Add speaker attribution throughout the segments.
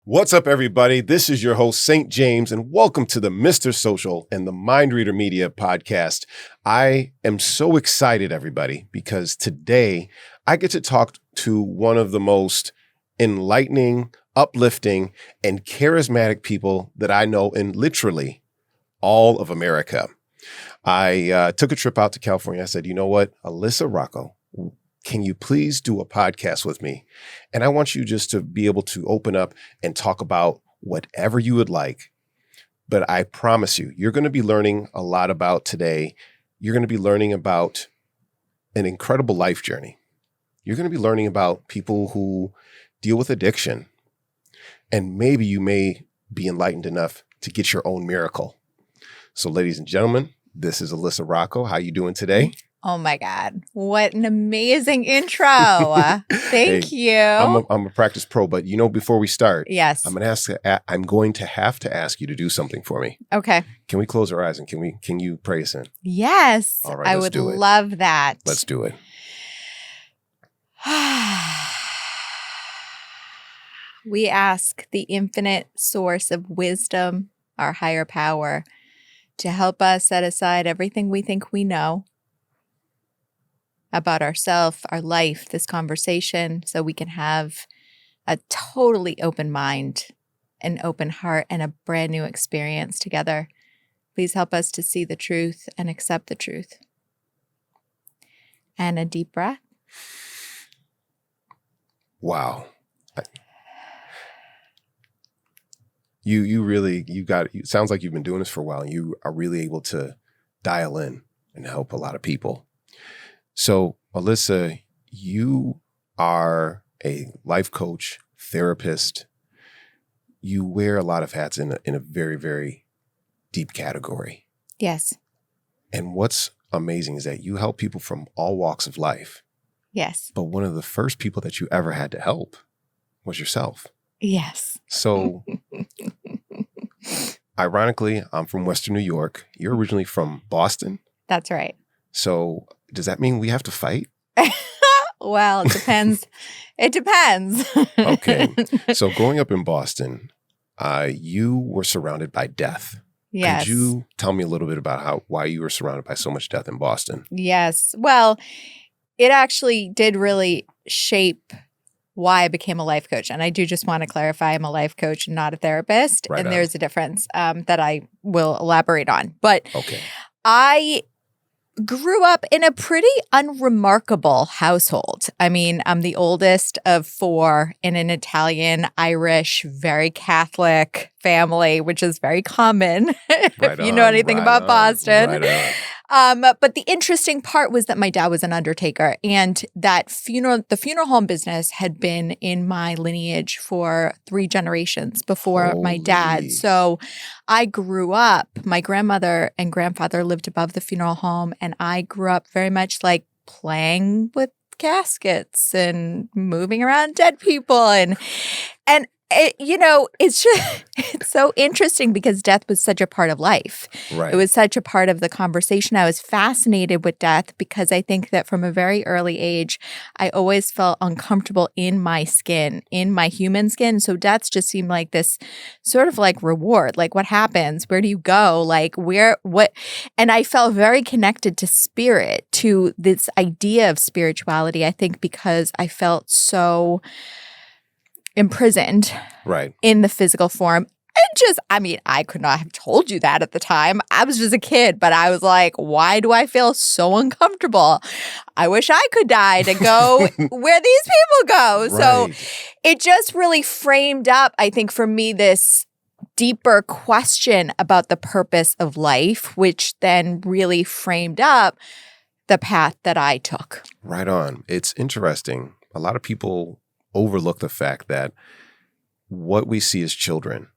Speaker 1: What's up, everybody? This is your host, St. James, and welcome to the Mr. Social and the Mind Reader Media podcast. I am so excited, everybody, because today I get to talk to one of the most enlightening, uplifting, and charismatic people that I know in literally all of America. I took a trip out to California. I said, you know what, Alyssa Rocco, can you please do a podcast with me? And I want you just to be able to open up and talk about whatever you would like. But I promise you, you're going to be learning a lot about today. You're going to be learning about an incredible life journey. You're going to be learning about people who deal with addiction. And maybe you may be enlightened enough to get your own miracle. So ladies and gentlemen, this is Alyssa Rocco. How you doing today?
Speaker 2: Oh my God. What an amazing intro. Thank you.
Speaker 1: I'm a practice pro, but before we start,
Speaker 2: yes,
Speaker 1: I'm going to have to ask you to do something for me.
Speaker 2: Okay.
Speaker 1: Can we close our eyes and can you pray us in?
Speaker 2: Yes.
Speaker 1: All right,
Speaker 2: I would love that.
Speaker 1: Let's do it.
Speaker 2: We ask the infinite source of wisdom, our higher power, to help us set aside everything we think we know about ourselves, our life, this conversation, so we can have a totally open mind, an open heart, and a brand new experience together. Please help us to see the truth and accept the truth. And a deep breath.
Speaker 1: Wow. It sounds like you've been doing this for a while, and you are really able to dial in and help a lot of people. So, Alyssa, you are a life coach, therapist. You wear a lot of hats in a very, very deep category.
Speaker 2: Yes.
Speaker 1: And what's amazing is that you help people from all walks of life.
Speaker 2: Yes.
Speaker 1: But one of the first people that you ever had to help was yourself.
Speaker 2: Yes.
Speaker 1: So, ironically, I'm from Western New York. You're originally from Boston.
Speaker 2: That's right.
Speaker 1: So, does that mean we have to fight?
Speaker 2: Well, it depends. It depends.
Speaker 1: Okay. So growing up in Boston, you were surrounded by death.
Speaker 2: Yes.
Speaker 1: Could you tell me a little bit about why you were surrounded by so much death in Boston?
Speaker 2: Yes. Well, it actually did really shape why I became a life coach. And I do just want to clarify, I'm a life coach, not a therapist.
Speaker 1: Right
Speaker 2: and
Speaker 1: on.
Speaker 2: There's a difference that I will elaborate on. But
Speaker 1: okay.
Speaker 2: I grew up in a pretty unremarkable household. I mean, I'm the oldest of four in an Italian, Irish, very Catholic family, which is very common if you know anything about Boston. But the interesting part was that my dad was an undertaker, and that the funeral home business had been in my lineage for 3 generations before my dad. So I grew up, my grandmother and grandfather lived above the funeral home, and I grew up very much like playing with caskets and moving around dead people. And it's so interesting because death was such a part of life.
Speaker 1: Right.
Speaker 2: It was such a part of the conversation. I was fascinated with death because I think that from a very early age, I always felt uncomfortable in my skin, in my human skin. So death just seemed like this sort of like reward. Like, what happens? Where do you go? Like, what? And I felt very connected to spirit, to this idea of spirituality, I think, because I felt so imprisoned in the physical form. And I could not have told you that at the time. I was just a kid, but I was like, why do I feel so uncomfortable? I wish I could die to go where these people go. Right. So it just really framed up, I think, for me, this deeper question about the purpose of life, which then really framed up the path that I took.
Speaker 1: Right on. It's interesting. A lot of people overlook the fact that what we see as children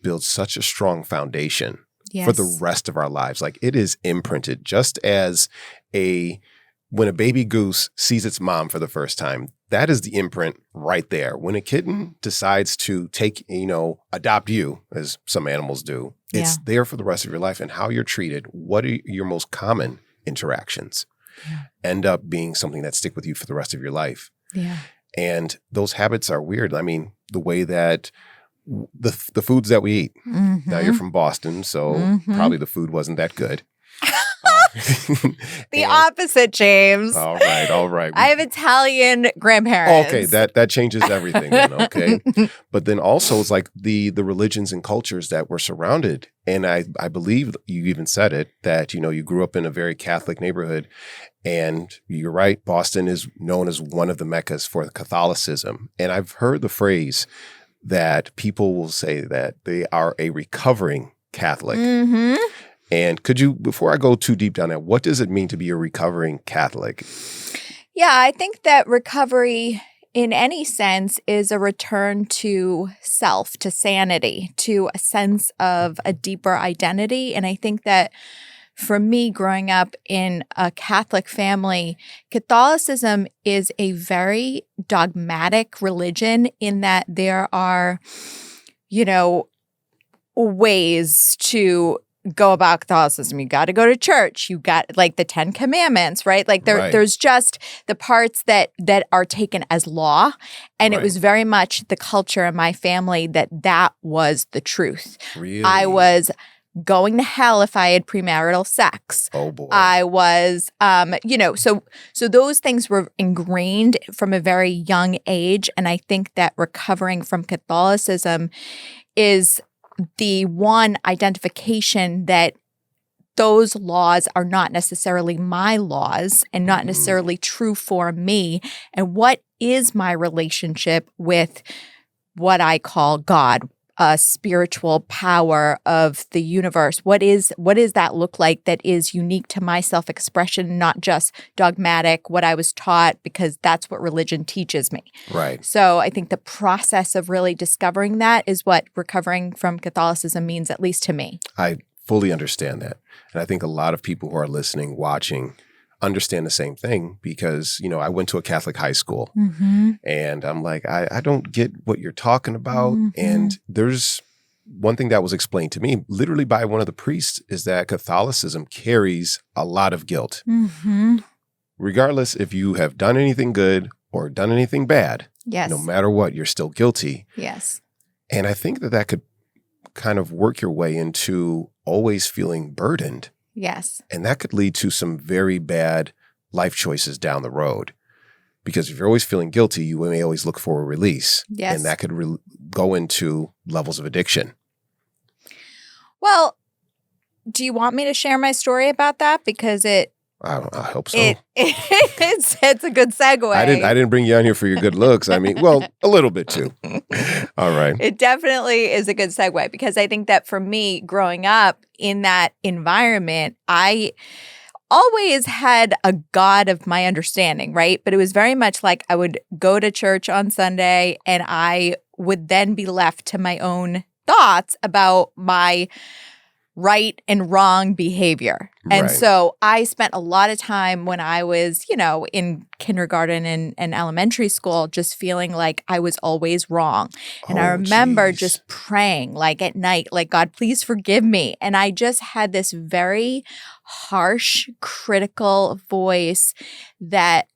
Speaker 1: builds such a strong foundation for the rest of our lives. Like, it is imprinted, just as when a baby goose sees its mom for the first time, that is the imprint right there. When a kitten decides to adopt you, as some animals do, it's there for the rest of your life. And how you're treated, what are your most common interactions, end up being something that stick with you for the rest of your life.
Speaker 2: Yeah.
Speaker 1: And those habits are weird. I mean, the way that the foods that we eat.
Speaker 2: Mm-hmm.
Speaker 1: Now you're from Boston, so probably the food wasn't that good.
Speaker 2: The opposite, James.
Speaker 1: All right.
Speaker 2: I have Italian grandparents.
Speaker 1: Okay, that changes everything then, okay? But then also it's like the religions and cultures that were surrounded. And I believe you even said it, that, you grew up in a very Catholic neighborhood. And you're right, Boston is known as one of the meccas for Catholicism. And I've heard the phrase that people will say that they are a recovering Catholic.
Speaker 2: Mm-hmm.
Speaker 1: And could you, before I go too deep down that, what does it mean to be a recovering Catholic?
Speaker 2: Yeah, I think that recovery in any sense is a return to self, to sanity, to a sense of a deeper identity. And I think that for me, growing up in a Catholic family, Catholicism is a very dogmatic religion in that there are, ways to go about Catholicism. You got to go to church. You got like the 10 Commandments, right? Like there's just the parts that are taken as law. And it was very much the culture in my family that was the truth.
Speaker 1: Really?
Speaker 2: I was going to hell if I had premarital sex.
Speaker 1: Oh boy.
Speaker 2: I was, so those things were ingrained from a very young age. And I think that recovering from Catholicism is the one identification that those laws are not necessarily my laws and not necessarily true for me. And what is my relationship with what I call God, a spiritual power of the universe? What does that look like that is unique to my self-expression, not just dogmatic, what I was taught, because that's what religion teaches me.
Speaker 1: Right.
Speaker 2: So I think the process of really discovering that is what recovering from Catholicism means, at least to me.
Speaker 1: I fully understand that. And I think a lot of people who are listening, watching, understand the same thing because, I went to a Catholic high school and I'm like, I don't get what you're talking about. And there's one thing that was explained to me literally by one of the priests is that Catholicism carries a lot of guilt. Regardless if you have done anything good or done anything bad, no matter what, you're still guilty.
Speaker 2: Yes.
Speaker 1: And I think that could kind of work your way into always feeling burdened.
Speaker 2: Yes.
Speaker 1: And that could lead to some very bad life choices down the road. Because if you're always feeling guilty, you may always look for a release.
Speaker 2: Yes.
Speaker 1: And that could go into levels of addiction.
Speaker 2: Well, do you want me to share my story about that? Because I
Speaker 1: hope so.
Speaker 2: It's a good segue.
Speaker 1: I didn't bring you on here for your good looks. I mean, well, a little bit too. All right.
Speaker 2: It definitely is a good segue because I think that for me, growing up in that environment, I always had a God of my understanding, right? But it was very much like I would go to church on Sunday and I would then be left to my own thoughts about my right and wrong behavior. And so I spent a lot of time when I was, in kindergarten and elementary school, just feeling like I was always wrong. And I remember just praying like at night, like, God, please forgive me. And I just had this very harsh, critical voice that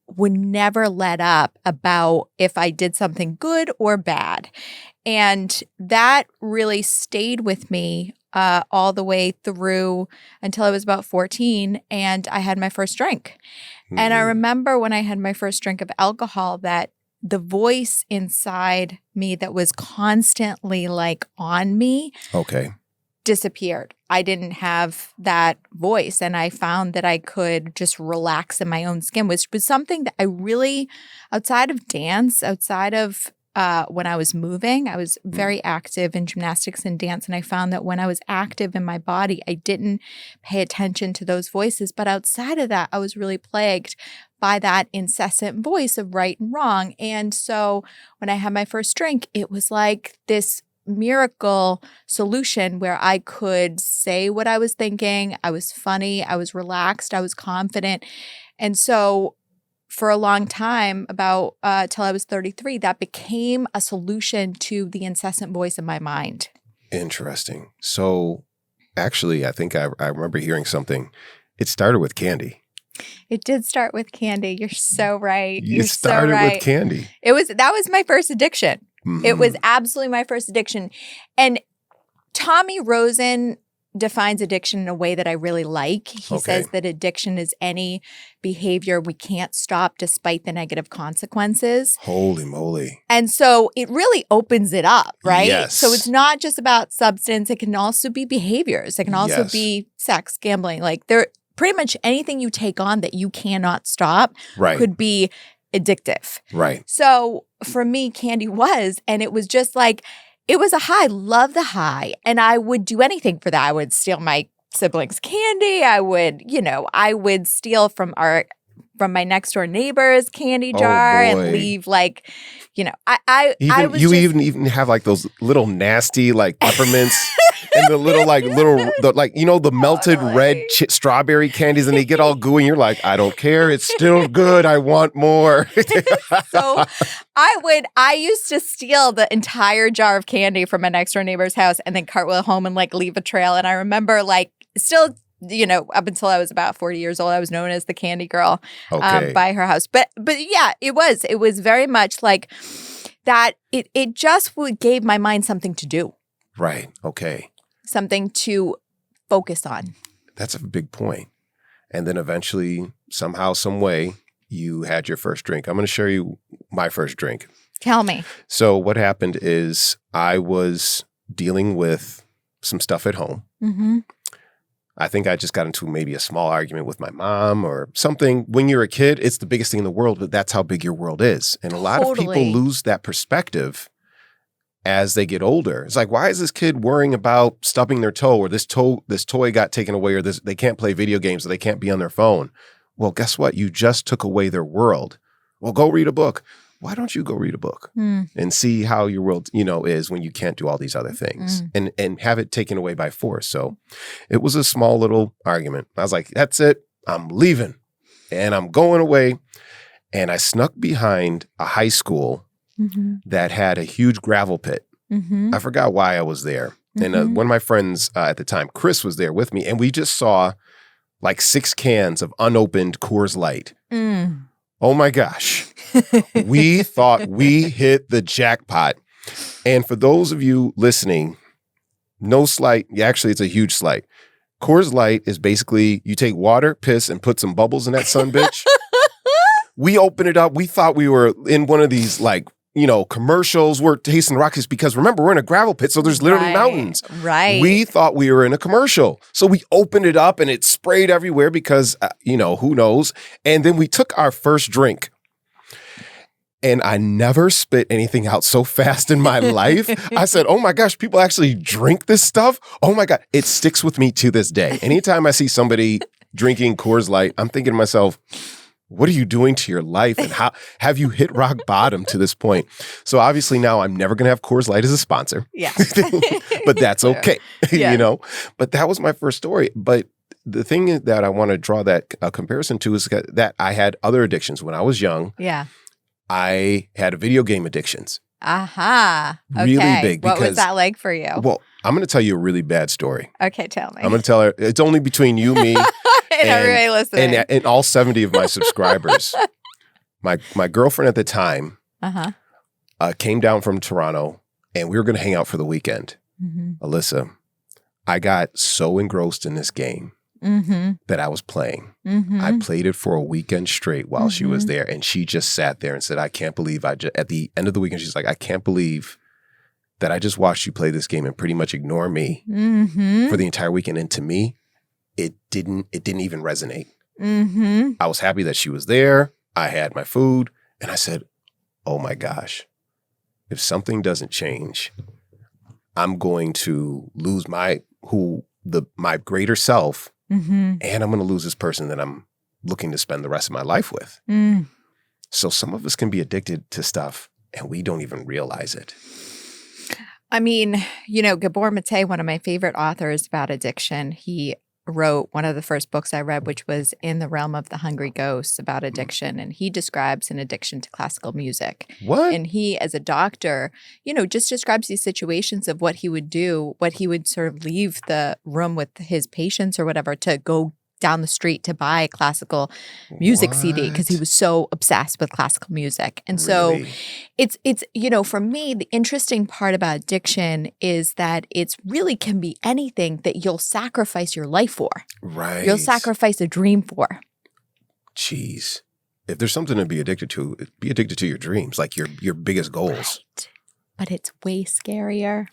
Speaker 2: would never let up about if I did something good or bad. And that really stayed with me all the way through until I was about 14 and I had my first drink. And I remember when I had my first drink of alcohol that the voice inside me that was constantly like on me disappeared. I didn't have that voice and I found that I could just relax in my own skin, which was something that I really, outside of dance, outside of when I was moving, I was very active in gymnastics and dance. And I found that when I was active in my body, I didn't pay attention to those voices. But outside of that, I was really plagued by that incessant voice of right and wrong. And so when I had my first drink, it was like this miracle solution where I could say what I was thinking. I was funny. I was relaxed. I was confident. And so for a long time, about till I was 33, that became a solution to the incessant voice in my mind.
Speaker 1: Interesting. So actually, I think I remember hearing something. It started with candy.
Speaker 2: It did start with candy. You're so right.
Speaker 1: You started with candy.
Speaker 2: That was my first addiction. It was absolutely my first addiction. And Tommy Rosen defines addiction in a way that I really like. He says that addiction is any behavior we can't stop despite the negative consequences.
Speaker 1: Holy moly.
Speaker 2: And so it really opens it up, right?
Speaker 1: Yes.
Speaker 2: So it's not just about substance. It can also be behaviors. It can also be sex, gambling. Like pretty much anything you take on that you cannot stop could be addictive.
Speaker 1: Right.
Speaker 2: So for me, candy was, and it was just like, it was a high. Love the high. And I would do anything for that. I would steal my siblings' candy. I would steal from my next door neighbor's candy jar and leave
Speaker 1: you even have like those little nasty like peppermints and the little the melted red strawberry candies, and they get all gooey and you're like, I don't care, it's still good, I want more.
Speaker 2: So I used to steal the entire jar of candy from my next door neighbor's house and then cartwheel home and like leave a trail. And I remember like still, up until I was about 40 years old, I was known as the candy girl by her house. But yeah, it was very much like that. It just gave my mind something to do.
Speaker 1: Right. Okay.
Speaker 2: Something to focus on.
Speaker 1: That's a big point. And then eventually, somehow, some way, you had your first drink. I'm going to show you my first drink.
Speaker 2: Tell me.
Speaker 1: So what happened is I was dealing with some stuff at home. Mm-hmm. I think I just got into maybe a small argument with my mom or something. When you're a kid, it's the biggest thing in the world, but that's how big your world is. And a lot of people lose that perspective as they get older. It's like, why is this kid worrying about stubbing their toe, or this toy got taken away, or they can't play video games, or they can't be on their phone? Well, guess what? You just took away their world. Well, go read a book. Why don't you go read a book and see how your world, is when you can't do all these other things and have it taken away by force? So it was a small little argument. I was like, that's it. I'm leaving and I'm going away. And I snuck behind a high school that had a huge gravel pit. I forgot why I was there. And one of my friends at the time, Chris, was there with me. And we just saw like 6 cans of unopened Coors Light. Oh my gosh. We thought we hit the jackpot. And for those of you listening, no slight. Actually, it's a huge slight. Coors Light is basically you take water, piss, and put some bubbles in that son bitch. We opened it up. We thought we were in one of these commercials. We're tasting rockies because remember, we're in a gravel pit, so there's literally mountains.
Speaker 2: Right.
Speaker 1: We thought we were in a commercial. So we opened it up and it sprayed everywhere because, who knows? And then we took our first drink. And I never spit anything out so fast in my life. I said, oh my gosh, people actually drink this stuff? Oh my God. It sticks with me to this day. Anytime I see somebody drinking Coors Light, I'm thinking to myself, what are you doing to your life? And how have you hit rock bottom to this point? So obviously now I'm never going to have Coors Light as a sponsor.
Speaker 2: Yeah.
Speaker 1: But that's okay, But that was my first story. But the thing that I want to draw that comparison to is that I had other addictions when I was young.
Speaker 2: Yeah.
Speaker 1: I had video game addictions.
Speaker 2: Aha. Okay.
Speaker 1: Really big.
Speaker 2: What was that like for you?
Speaker 1: Well, I'm going to tell you a really bad story.
Speaker 2: Okay, tell me.
Speaker 1: I'm going to tell her. It's only between you, me,
Speaker 2: and everybody listening.
Speaker 1: And all 70 of my subscribers. My girlfriend at the time came down from Toronto, and we were going to hang out for the weekend. Alyssa, I got so engrossed in this game that I was playing. I played it for a weekend straight while she was there, and she just sat there and said, I can't believe at the end of the weekend, she's like, I can't believe that I just watched you play this game and pretty much ignore me for the entire weekend. And to me, it didn't even resonate. I was happy that she was there. I had my food, and I said, oh my gosh, if something doesn't change, I'm going to lose my greater self. And I'm going to lose this person that I'm looking to spend the rest of my life with. So some of us can be addicted to stuff and we don't even realize it.
Speaker 2: I mean, Gabor Mate, one of my favorite authors about addiction, he wrote one of the first books I read, which was In the Realm of the Hungry Ghosts, about addiction. And he describes an addiction to classical music.
Speaker 1: What?
Speaker 2: And he, as a doctor, just describes these situations of what he would do, what he would sort of leave the room with his patients or whatever to go down the street to buy a classical music CD because he
Speaker 1: What?
Speaker 2: was so obsessed with classical music. And so
Speaker 1: Really?
Speaker 2: it's for me, the interesting part about addiction is that it's really can be anything that you'll sacrifice your life for.
Speaker 1: Right.
Speaker 2: You'll sacrifice a dream for.
Speaker 1: Jeez. If there's something to be addicted to your dreams, like your biggest goals.
Speaker 2: Right. But it's way scarier.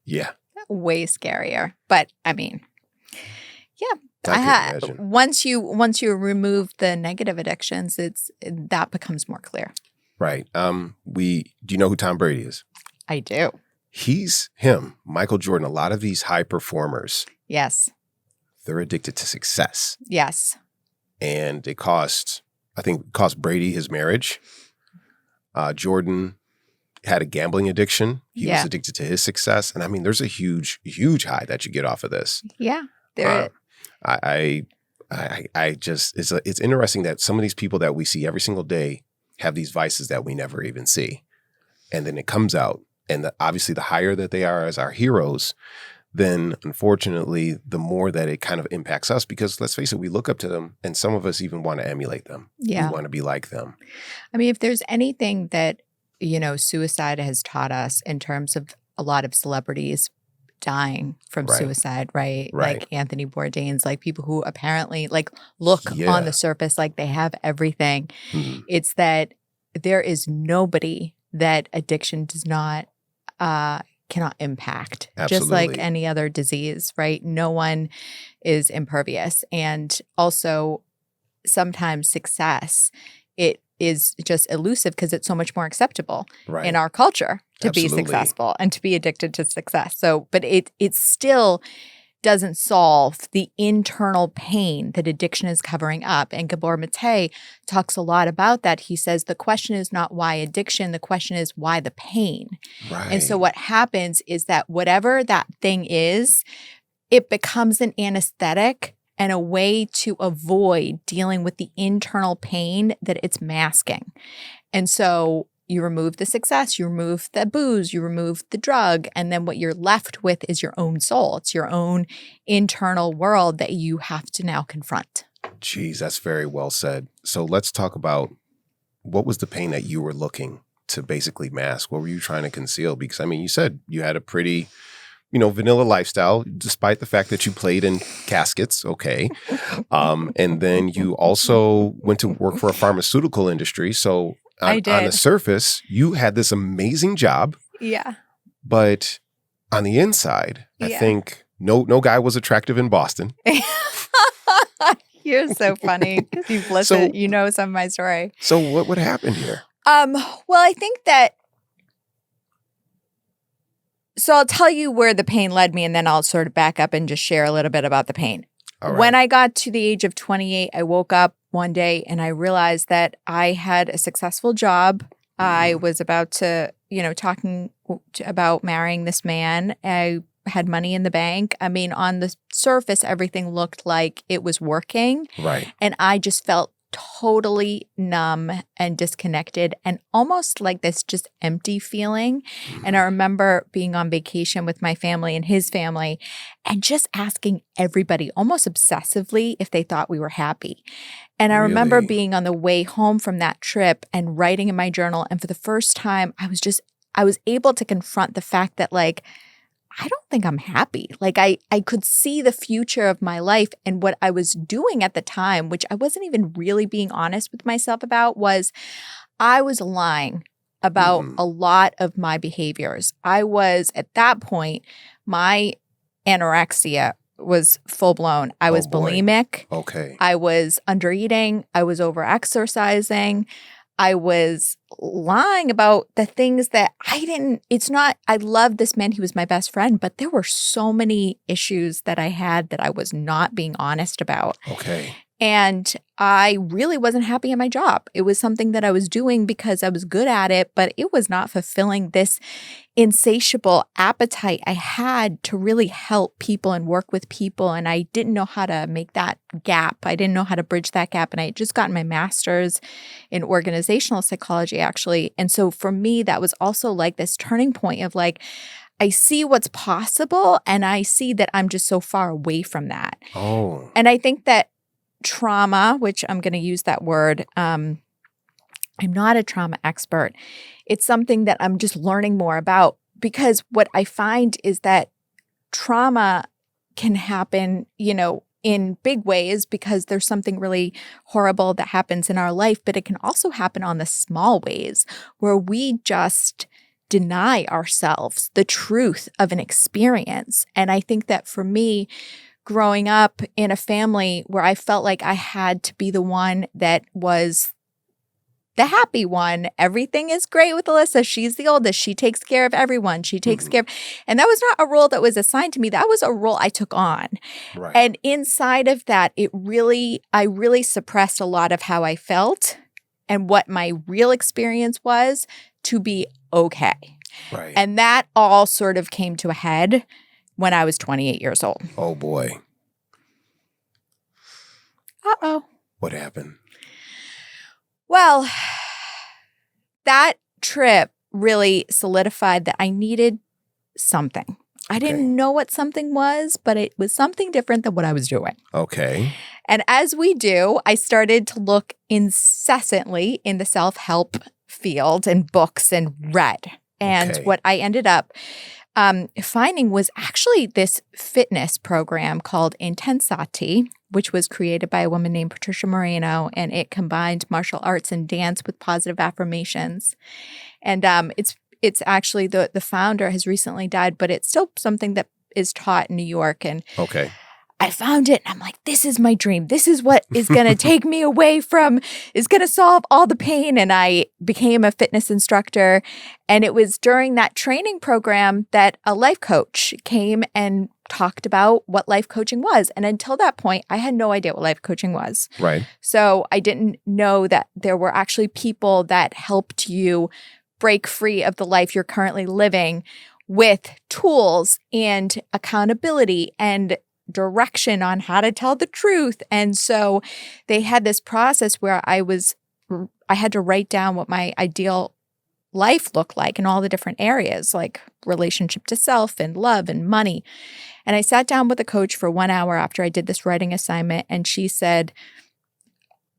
Speaker 1: Yeah.
Speaker 2: Way scarier. But I mean, yeah.
Speaker 1: I can imagine.
Speaker 2: Once you remove the negative addictions, that becomes more clear.
Speaker 1: Right. Do you know who Tom Brady is?
Speaker 2: I do.
Speaker 1: He's him, Michael Jordan. A lot of these high performers,
Speaker 2: Yes.
Speaker 1: they're addicted to success.
Speaker 2: Yes.
Speaker 1: And it cost Brady his marriage. Jordan had a gambling addiction. He was addicted to his success. And I mean, there's a huge, huge high that you get off of this.
Speaker 2: Yeah.
Speaker 1: It's interesting that some of these people that we see every single day have these vices that we never even see. And then it comes out. And obviously the higher that they are as our heroes, then unfortunately, the more that it kind of impacts us, because let's face it, we look up to them and some of us even want to emulate them.
Speaker 2: Yeah.
Speaker 1: We want to be like them.
Speaker 2: I mean, if there's anything that, suicide has taught us in terms of a lot of celebrities dying from suicide, right? Like Anthony Bourdain's, like people who apparently look on the surface like they have everything. Mm-hmm. It's that there is nobody that addiction does not cannot impact.
Speaker 1: Absolutely.
Speaker 2: Just like any other disease, right? No one is impervious. And also sometimes success, it is just elusive because it's so much more acceptable in our culture to be successful and to be addicted to success. So, but it still doesn't solve the internal pain that addiction is covering up. And Gabor Mate talks a lot about that. He says the question is not why addiction, the question is why the pain.
Speaker 1: Right.
Speaker 2: And so what happens is that whatever that thing is, it becomes an anesthetic and a way to avoid dealing with the internal pain that it's masking. And so you remove the success, you remove the booze, you remove the drug, and then what you're left with is your own soul. It's your own internal world that you have to now confront.
Speaker 1: Geez, that's very well said. So let's talk about what was the pain that you were looking to basically mask? What were you trying to conceal? Because, I mean, you said you had a pretty vanilla lifestyle, despite the fact that you played in caskets. Okay. And then you also went to work for a pharmaceutical industry. So on the surface, you had this amazing job.
Speaker 2: Yeah.
Speaker 1: But on the inside, I think no guy was attractive in Boston.
Speaker 2: You're so funny because you've listened, some of my story.
Speaker 1: So what happened here?
Speaker 2: Well, I think that so I'll tell you where the pain led me, and then I'll sort of back up and just share a little bit about the pain.
Speaker 1: All right.
Speaker 2: When I got to the age of 28, I woke up one day and I realized that I had a successful job. I was about to, talking about marrying this man. I had money in the bank. I mean, on the surface, everything looked like it was working.
Speaker 1: Right.
Speaker 2: And I just felt totally numb and disconnected and almost like this just empty feeling. And I remember being on vacation with my family and his family and just asking everybody almost obsessively if they thought we were happy. And I remember being on the way home from that trip and writing in my journal. And for the first time, I was able to confront the fact that I don't think I'm happy. I could see the future of my life, and what I was doing at the time, which I wasn't even really being honest with myself about, was I was lying about a lot of my behaviors. I was, at that point, my anorexia was full blown. I was bulimic.
Speaker 1: Okay.
Speaker 2: I was undereating. I was overexercising. I was lying about the things that I loved this man. He was my best friend, but there were so many issues that I had that I was not being honest about.
Speaker 1: Okay.
Speaker 2: And I really wasn't happy at my job. It was something that I was doing because I was good at it, but it was not fulfilling this insatiable appetite I had to really help people and work with people. And I didn't know how to make that gap. I didn't know how to bridge that gap. And I had just gotten my master's in organizational psychology, actually. And so for me, that was also like this turning point of I see what's possible, and I see that I'm just so far away from that.
Speaker 1: Oh.
Speaker 2: And I think that trauma, which I'm going to use that word, I'm not a trauma expert. It's something that I'm just learning more about, because what I find is that trauma can happen, in big ways because there's something really horrible that happens in our life, but it can also happen on the small ways where we just deny ourselves the truth of an experience. And I think that for me, growing up in a family where I felt like I had to be the one that was the happy one. Everything is great with Alyssa. She's the oldest. She takes care of everyone. She takes care of, and that was not a role that was assigned to me. That was a role I took on.
Speaker 1: Right.
Speaker 2: And inside of that, I really suppressed a lot of how I felt and what my real experience was to be okay.
Speaker 1: Right.
Speaker 2: And that all sort of came to a head when I was 28 years old.
Speaker 1: Oh boy.
Speaker 2: Uh-oh.
Speaker 1: What happened?
Speaker 2: Well, that trip really solidified that I needed something. I didn't know what something was, but it was something different than what I was doing.
Speaker 1: Okay.
Speaker 2: And as we do, I started to look incessantly in the self-help field and books and read. And what I ended up finding was actually this fitness program called Intensati, which was created by a woman named Patricia Moreno, and it combined martial arts and dance with positive affirmations. And it's actually the founder has recently died, but it's still something that is taught in New York. And I found it, and I'm like, this is my dream. This is what is going to take me away from, is going to solve all the pain. And I became a fitness instructor. And it was during that training program that a life coach came and talked about what life coaching was. And until that point, I had no idea what life coaching was.
Speaker 1: Right.
Speaker 2: So I didn't know that there were actually people that helped you break free of the life you're currently living with tools and accountability and direction on how to tell the truth. And so they had this process where I had to write down what my ideal life looked like in all the different areas, like relationship to self and love and money. And I sat down with a coach for 1 hour after I did this writing assignment, and she said,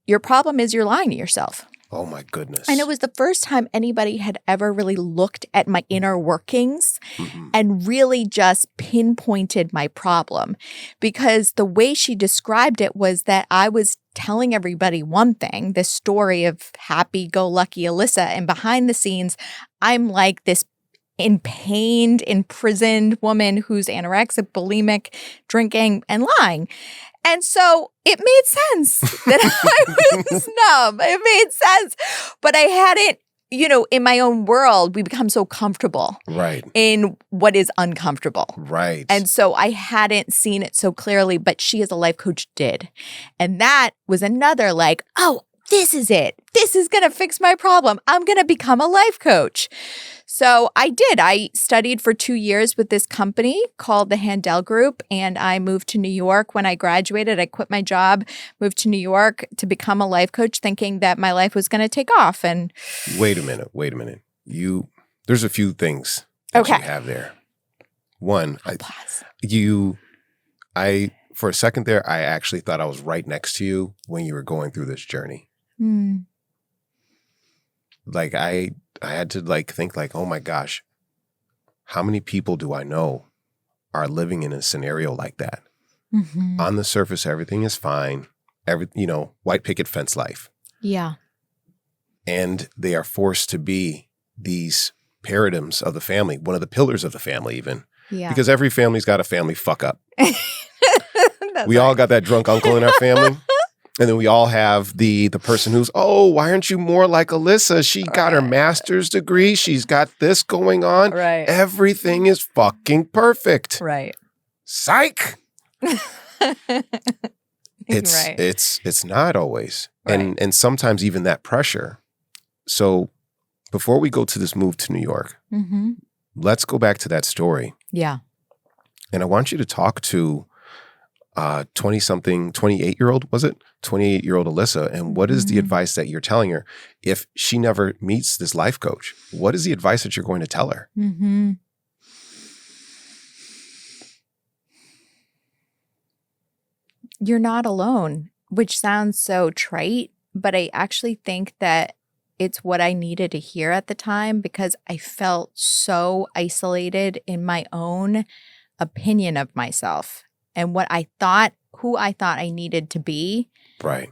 Speaker 2: your problem is you're lying to yourself.
Speaker 1: Oh my goodness.
Speaker 2: And it was the first time anybody had ever really looked at my inner workings and really just pinpointed my problem. Because the way she described it was that I was telling everybody one thing, this story of happy-go-lucky Alyssa, and behind the scenes, I'm like this pained, imprisoned woman who's anorexic, bulimic, drinking, and lying. And so it made sense that I was numb. It made sense. But I hadn't, in my own world, we become so comfortable in what is uncomfortable.
Speaker 1: Right.
Speaker 2: And so I hadn't seen it so clearly, but she as a life coach did. And that was another this is it. This is going to fix my problem. I'm going to become a life coach. So I did. I studied for 2 years with this company called the Handel Group, and I moved to New York. When I graduated, I quit my job, moved to New York to become a life coach, thinking that my life was going to take off. And
Speaker 1: wait a minute. There's a few things that you have there. One, for a second there, I actually thought I was right next to you when you were going through this journey. Like I had to think oh my gosh, how many people do I know are living in a scenario like that? On the surface, everything is fine. White picket fence life.
Speaker 2: Yeah.
Speaker 1: And they are forced to be these paradigms of the family, one of the pillars of the family even. Yeah. Because every family's got a family fuck up. We all got that drunk uncle in our family. And then we all have the person who's, why aren't you more like Alyssa? She got her master's degree. She's got this going on.
Speaker 2: Right.
Speaker 1: Everything is fucking perfect.
Speaker 2: Right.
Speaker 1: Psych. It's not always. Right. And sometimes even that pressure. So before we go to this move to New York, let's go back to that story.
Speaker 2: Yeah.
Speaker 1: And I want you to talk to 28-year-old, was it? 28-year-old Alyssa. And what is the advice that you're telling her if she never meets this life coach? What is the advice that you're going to tell her?
Speaker 2: you're not alone, which sounds so trite, but I actually think that it's what I needed to hear at the time because I felt so isolated in my own opinion of myself and who I thought I needed to be
Speaker 1: Right.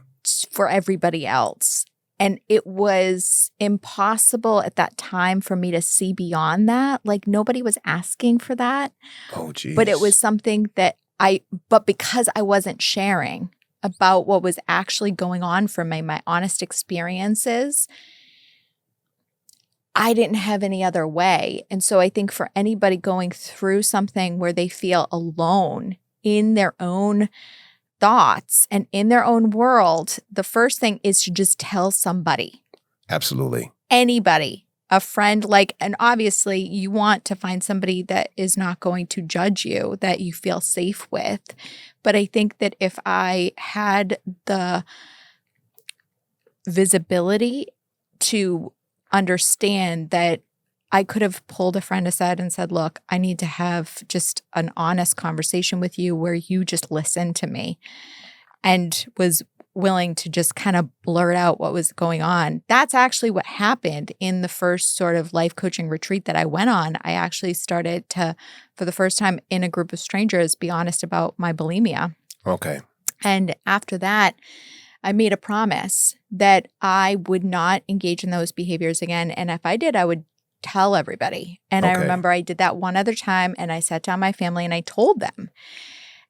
Speaker 2: for everybody else. And it was impossible at that time for me to see beyond that. Like nobody was asking for that.
Speaker 1: Oh, geez.
Speaker 2: But it was something that but because I wasn't sharing about what was actually going on for me, my honest experiences, I didn't have any other way. And so I think for anybody going through something where they feel alone in their own thoughts and in their own world, the first thing is to just tell somebody.
Speaker 1: Absolutely.
Speaker 2: Anybody, a friend, and obviously you want to find somebody that is not going to judge you, that you feel safe with. But I think that if I had the visibility to understand that I could have pulled a friend aside and said, look, I need to have just an honest conversation with you where you just listen to me, and was willing to just kind of blurt out what was going on. That's actually what happened in the first sort of life coaching retreat that I went on. I actually started to, for the first time in a group of strangers, be honest about my bulimia.
Speaker 1: Okay.
Speaker 2: And after that, I made a promise that I would not engage in those behaviors again. And if I did, I would tell everybody. And I remember I did that one other time, and I sat down my family and I told them.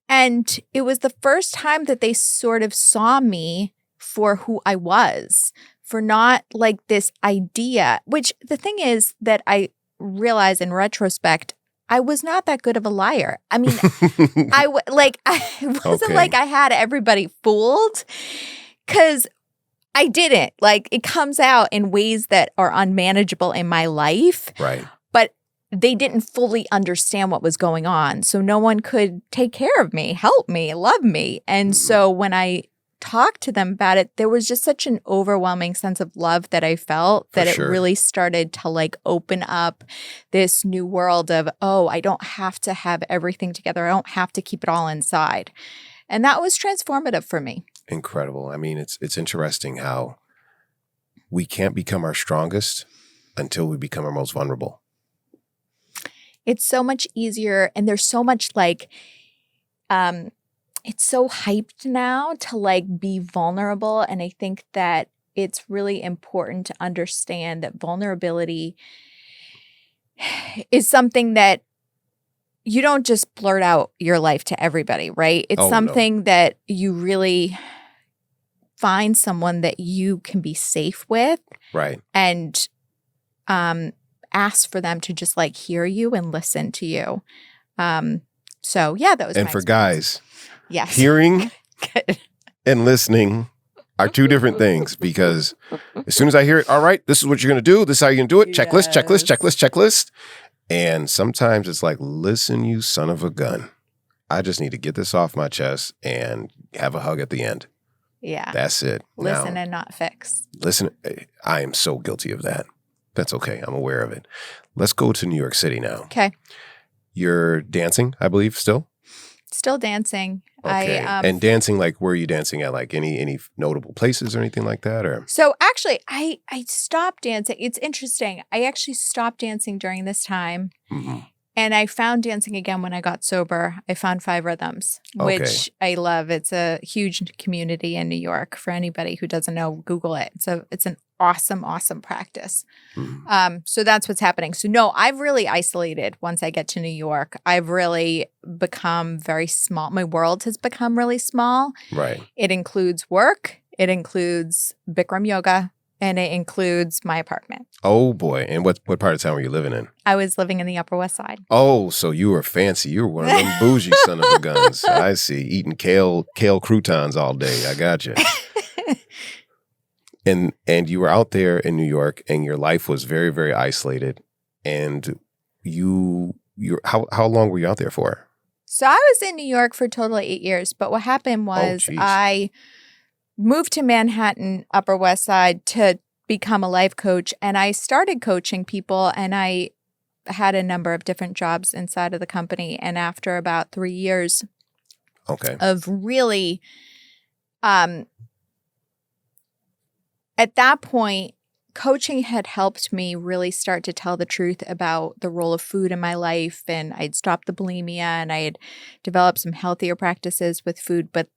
Speaker 2: And it was the first time that they sort of saw me for who I was, for not like this idea, which the thing is that I realize in retrospect, I was not that good of a liar. I mean, I wasn't like I had everybody fooled, because I didn't. Like, it comes out in ways that are unmanageable in my life.
Speaker 1: Right.
Speaker 2: But they didn't fully understand what was going on. So no one could take care of me, help me, love me. And so when I talked to them about it, there was just such an overwhelming sense of love that I felt that it really started to open up this new world of, oh, I don't have to have everything together. I don't have to keep it all inside. And that was transformative for me.
Speaker 1: Incredible. I mean, it's interesting how we can't become our strongest until we become our most vulnerable.
Speaker 2: It's so much easier, and there's so much it's so hyped now to be vulnerable. And I think that it's really important to understand that vulnerability is something that you don't just blurt out your life to everybody, right? It's something that you really find someone that you can be safe with.
Speaker 1: Right.
Speaker 2: And ask for them to just hear you and listen to you. So yeah, that was
Speaker 1: and
Speaker 2: my
Speaker 1: for
Speaker 2: experience.
Speaker 1: Guys,
Speaker 2: yes,
Speaker 1: hearing
Speaker 2: Good.
Speaker 1: and listening are two different things, because as soon as I hear it, all right, this is what you're going to do. This is how you're going to do it. Checklist, checklist, checklist, checklist. And sometimes it's like, listen, you son of a gun. I just need to get this off my chest and have a hug at the end.
Speaker 2: Yeah.
Speaker 1: That's it.
Speaker 2: Listen
Speaker 1: now,
Speaker 2: and not fix.
Speaker 1: Listen, I am so guilty of that. That's okay. I'm aware of it. Let's go to New York City now.
Speaker 2: Okay.
Speaker 1: You're dancing, I believe, still?
Speaker 2: Still dancing.
Speaker 1: Okay. And dancing, where are you dancing at? Any notable places or anything like that? Or
Speaker 2: So actually, I stopped dancing. It's interesting. I actually stopped dancing during this time.
Speaker 1: Mm-hmm.
Speaker 2: And I found dancing again when I got sober. I found 5 Rhythms, which I love. It's a huge community in New York. For anybody who doesn't know, Google it. So it's an awesome, awesome practice.
Speaker 1: Mm-hmm.
Speaker 2: So that's what's happening. So no, I've really isolated once I get to New York. I've really become very small. My world has become really small.
Speaker 1: Right.
Speaker 2: It includes work. It includes Bikram yoga. And it includes my apartment.
Speaker 1: Oh, boy. And what part of town were you living in?
Speaker 2: I was living in the Upper West Side.
Speaker 1: Oh, so you were fancy. You were one of them bougie son of a guns. I see. Eating kale croutons all day. I got you. And you were out there in New York, and your life was very, very isolated. And how long were you out there for?
Speaker 2: So I was in New York for a total of 8 years. But what happened was I moved to Manhattan, Upper West Side, to become a life coach. And I started coaching people, and I had a number of different jobs inside of the company. And after about 3 years,
Speaker 1: Okay.
Speaker 2: Of really, at that point, coaching had helped me really start to tell the truth about the role of food in my life. And I'd stopped the bulimia and I had developed some healthier practices with food, but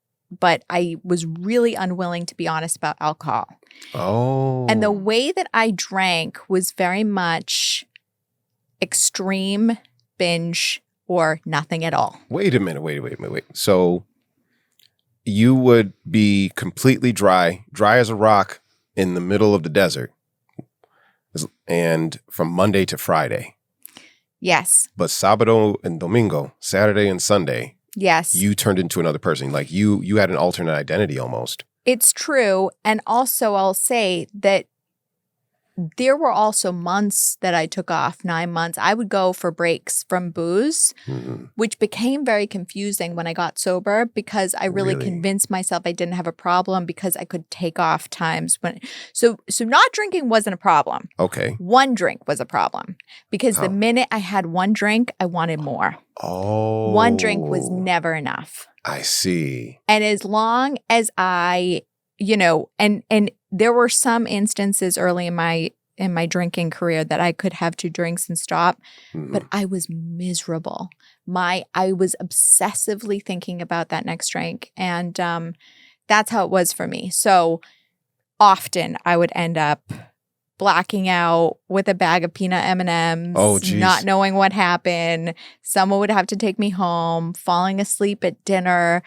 Speaker 2: I was really unwilling to be honest about alcohol.
Speaker 1: Oh.
Speaker 2: And the way that I drank was very much extreme binge or nothing at all.
Speaker 1: Wait a minute. Wait. So you would be completely dry as a rock in the middle of the desert, and from Monday to Friday.
Speaker 2: Yes.
Speaker 1: But Sábado and Domingo, Saturday and Sunday,
Speaker 2: Yes.
Speaker 1: you turned into another person. Like you had an alternate identity almost.
Speaker 2: It's true. And also I'll say that there were also months that I took off, 9 months. I would go for breaks from booze, which became very confusing when I got sober because I really convinced myself I didn't have a problem because I could take off times when. So not drinking wasn't a problem.
Speaker 1: Okay.
Speaker 2: One drink was a problem because the minute I had one drink, I wanted more.
Speaker 1: Oh.
Speaker 2: One drink was never enough.
Speaker 1: I see.
Speaker 2: And as long as I, and there were some instances early in my drinking career that I could have 2 drinks and stop, but I was miserable. I was obsessively thinking about that next drink, and that's how it was for me. So often I would end up blacking out with a bag of peanut M&Ms, not knowing what happened. Someone would have to take me home, falling asleep at dinner,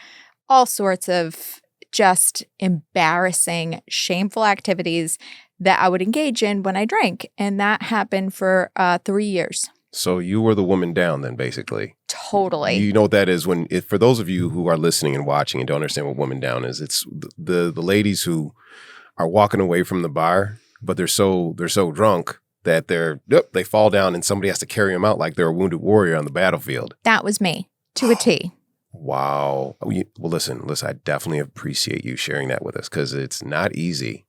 Speaker 2: all sorts of just embarrassing, shameful activities that I would engage in when I drank. And that happened for 3 years.
Speaker 1: So you were the woman down then, basically.
Speaker 2: Totally.
Speaker 1: You know what that is for those of you who are listening and watching and don't understand what woman down is, it's the ladies who are walking away from the bar, but they're so drunk that they fall down and somebody has to carry them out like they're a wounded warrior on the battlefield.
Speaker 2: That was me, to a T.
Speaker 1: Wow. Well, listen, I definitely appreciate you sharing that with us because it's not easy,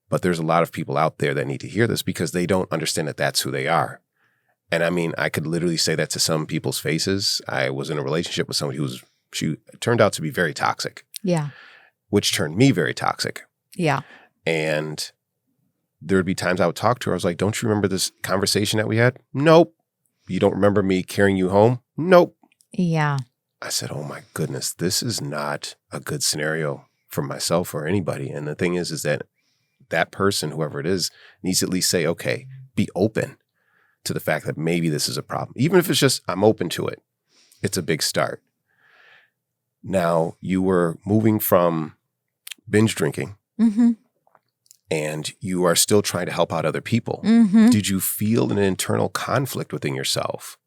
Speaker 1: but there's a lot of people out there that need to hear this because they don't understand that that's who they are. And I mean, I could literally say that to some people's faces. I was in a relationship with somebody she turned out to be very toxic.
Speaker 2: Yeah.
Speaker 1: Which turned me very toxic.
Speaker 2: Yeah.
Speaker 1: And there would be times I would talk to her. I was like, don't you remember this conversation that we had? Nope. You don't remember me carrying you home? Nope.
Speaker 2: Yeah.
Speaker 1: I said, oh my goodness, this is not a good scenario for myself or anybody. And the thing is that person, whoever it is, needs to at least say, okay, be open to the fact that maybe this is a problem. Even if it's just, I'm open to it. It's a big start. Now, you were moving from binge drinking and you are still trying to help out other people. Did you feel an internal conflict within yourself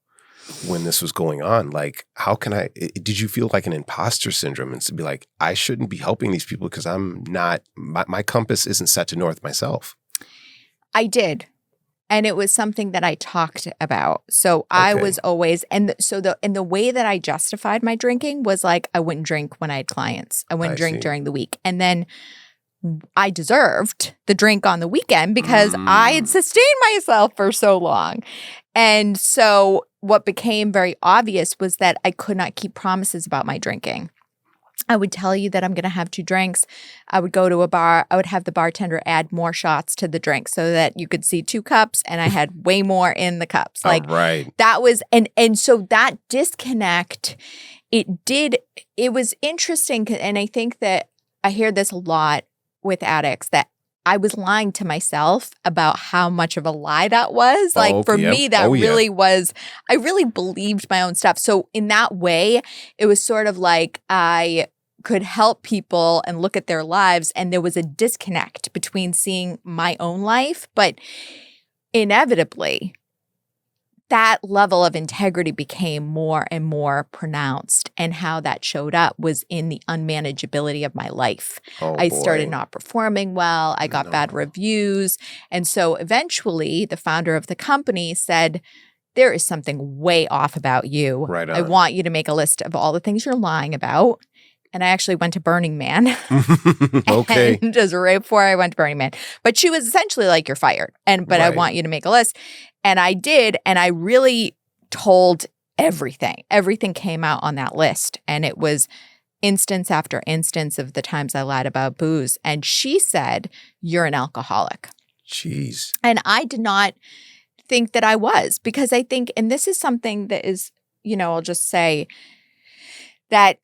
Speaker 1: when this was going on? Like, did you feel like an imposter syndrome and to be like, I shouldn't be helping these people because I'm not, my compass isn't set to north myself?
Speaker 2: I did. And it was something that I talked about. So I was always, the way that I justified my drinking was like, I wouldn't drink when I had clients. I wouldn't drink during the week. And then I deserved the drink on the weekend because I had sustained myself for so long. And so what became very obvious was that I could not keep promises about my drinking. I would tell you that I'm going to have 2 drinks. I would go to a bar. I would have the bartender add more shots to the drink so that you could see 2 cups and I had way more in the cups. Like that was, and so that disconnect, it was interesting. And I think that I hear this a lot with addicts that I was lying to myself about how much of a lie that was. Like for me, that really was, I really believed my own stuff. So in that way, it was sort of like I could help people and look at their lives. And there was a disconnect between seeing my own life. But inevitably, that level of integrity became more and more pronounced. And how that showed up was in the unmanageability of my life. I started not performing well. I got bad reviews. And so eventually the founder of the company said, there is something way off about you.
Speaker 1: Right on.
Speaker 2: I want you to make a list of all the things you're lying about. And I actually went to Burning Man.
Speaker 1: Okay.
Speaker 2: And just right before I went to Burning Man. But she was essentially like, you're fired. But I want you to make a list. And I did. And I really told everything. Everything came out on that list. And it was instance after instance of the times I lied about booze. And she said, "You're an alcoholic."
Speaker 1: Jeez.
Speaker 2: And I did not think that I was, because I think, and this is something that is, I'll just say that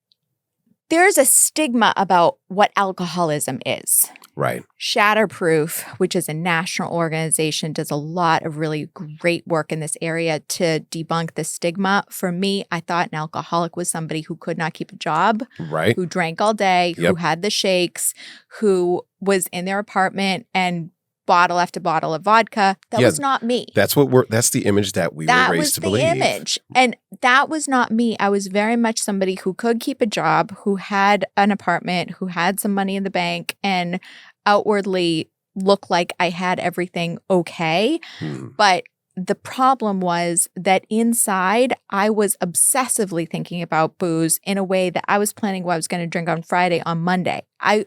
Speaker 2: there's a stigma about what alcoholism is.
Speaker 1: Right.
Speaker 2: Shatterproof, which is a national organization, does a lot of really great work in this area to debunk the stigma. For me, I thought an alcoholic was somebody who could not keep a job,
Speaker 1: Right.
Speaker 2: who drank all day,
Speaker 1: Yep.
Speaker 2: who had the shakes, who was in their apartment and bottle after bottle of vodka. That was not me.
Speaker 1: That's the image that we were raised to believe.
Speaker 2: That was the image. And that was not me. I was very much somebody who could keep a job, who had an apartment, who had some money in the bank, and outwardly looked like I had everything okay. But the problem was that inside, I was obsessively thinking about booze in a way that I was planning what I was going to drink on Friday, on Monday. I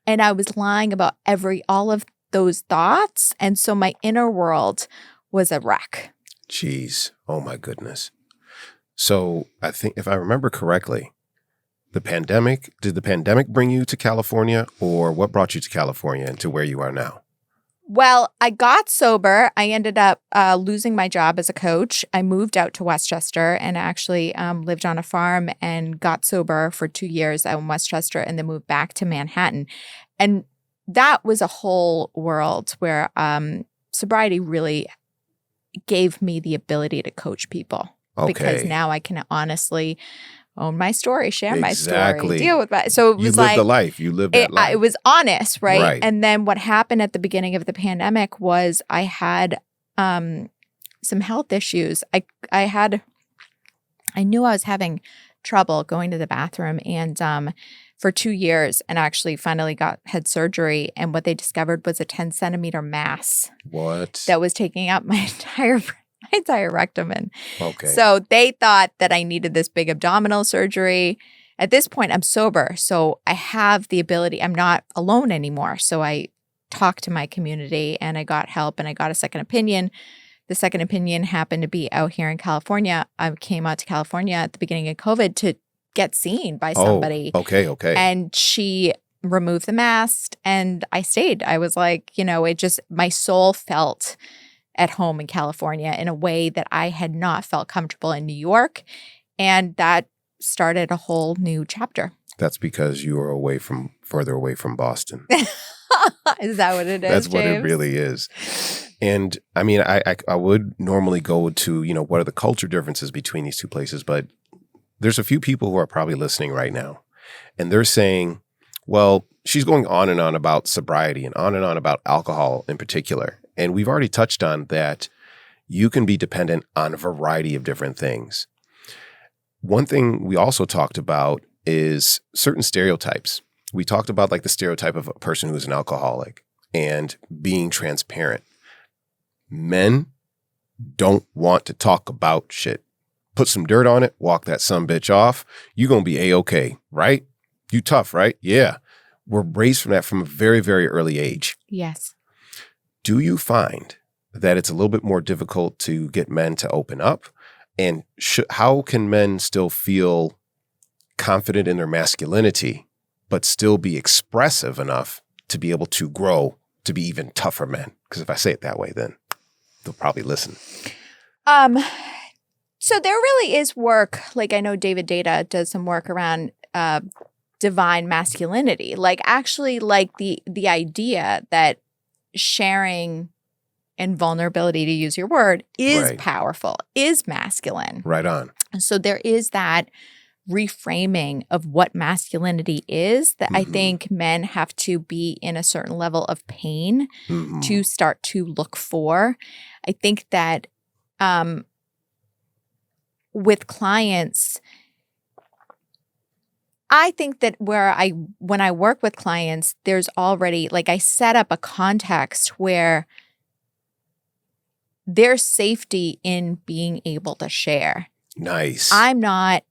Speaker 2: was lying about all of those thoughts. And so my inner world was a wreck.
Speaker 1: Jeez. Oh my goodness. So I think if I remember correctly, did the pandemic bring you to California, or what brought you to California and to where you are now?
Speaker 2: Well, I got sober. I ended up losing my job as a coach. I moved out to Westchester and actually lived on a farm and got sober for 2 years out in Westchester, and then moved back to Manhattan. And that was a whole world where sobriety really gave me the ability to coach people.
Speaker 1: Okay.
Speaker 2: Because now I can honestly own my story, share my
Speaker 1: Exactly.
Speaker 2: story, deal with that. So it was
Speaker 1: You lived the life. You lived that life.
Speaker 2: It was honest, right?
Speaker 1: Right.
Speaker 2: And then what happened at the beginning of the pandemic was I had some health issues. I knew I was having trouble going to the bathroom, and for 2 years, and actually finally had surgery. And what they discovered was a 10-centimeter mass.
Speaker 1: What?
Speaker 2: That was taking up my entire rectum. And
Speaker 1: Okay.
Speaker 2: so they thought that I needed this big abdominal surgery. At this point, I'm sober, so I have the ability. I'm not alone anymore. So I talked to my community, and I got help, and I got a second opinion. The second opinion happened to be out here in California. I came out to California at the beginning of COVID to get seen by somebody.
Speaker 1: Okay.
Speaker 2: And she removed the mask, and I stayed. I was like, my soul felt at home in California in a way that I had not felt comfortable in New York. And that started a whole new chapter.
Speaker 1: That's because you were further away from Boston.
Speaker 2: Is that what it is?
Speaker 1: That's what it
Speaker 2: James?
Speaker 1: really is. And I mean, I would normally go to, what are the culture differences between these two places? But there's a few people who are probably listening right now, and they're saying, well, she's going on and on about sobriety and on about alcohol in particular. And we've already touched on that you can be dependent on a variety of different things. One thing we also talked about is certain stereotypes. We talked about like the stereotype of a person who is an alcoholic and being transparent. Men don't want to talk about shit. Put some dirt on it, walk that sumbitch off. You're going to be A-okay, right? You tough, right? Yeah. We're raised from that from a very, very early age.
Speaker 2: Yes.
Speaker 1: Do you find that it's a little bit more difficult to get men to open up? And how can men still feel confident in their masculinity, but still be expressive enough to be able to grow to be even tougher men? Because if I say it that way, then they'll probably listen.
Speaker 2: So there really is work. Like I know David Data does some work around divine masculinity. Like actually like the idea that sharing and vulnerability, to use your word, is powerful, is masculine.
Speaker 1: Right on.
Speaker 2: So there is that reframing of what masculinity is that I think men have to be in a certain level of pain to start to look for. I think that with clients, I think that when I work with clients, there's already, like I set up a context where there's safety in being able to share.
Speaker 1: Nice.
Speaker 2: I'm not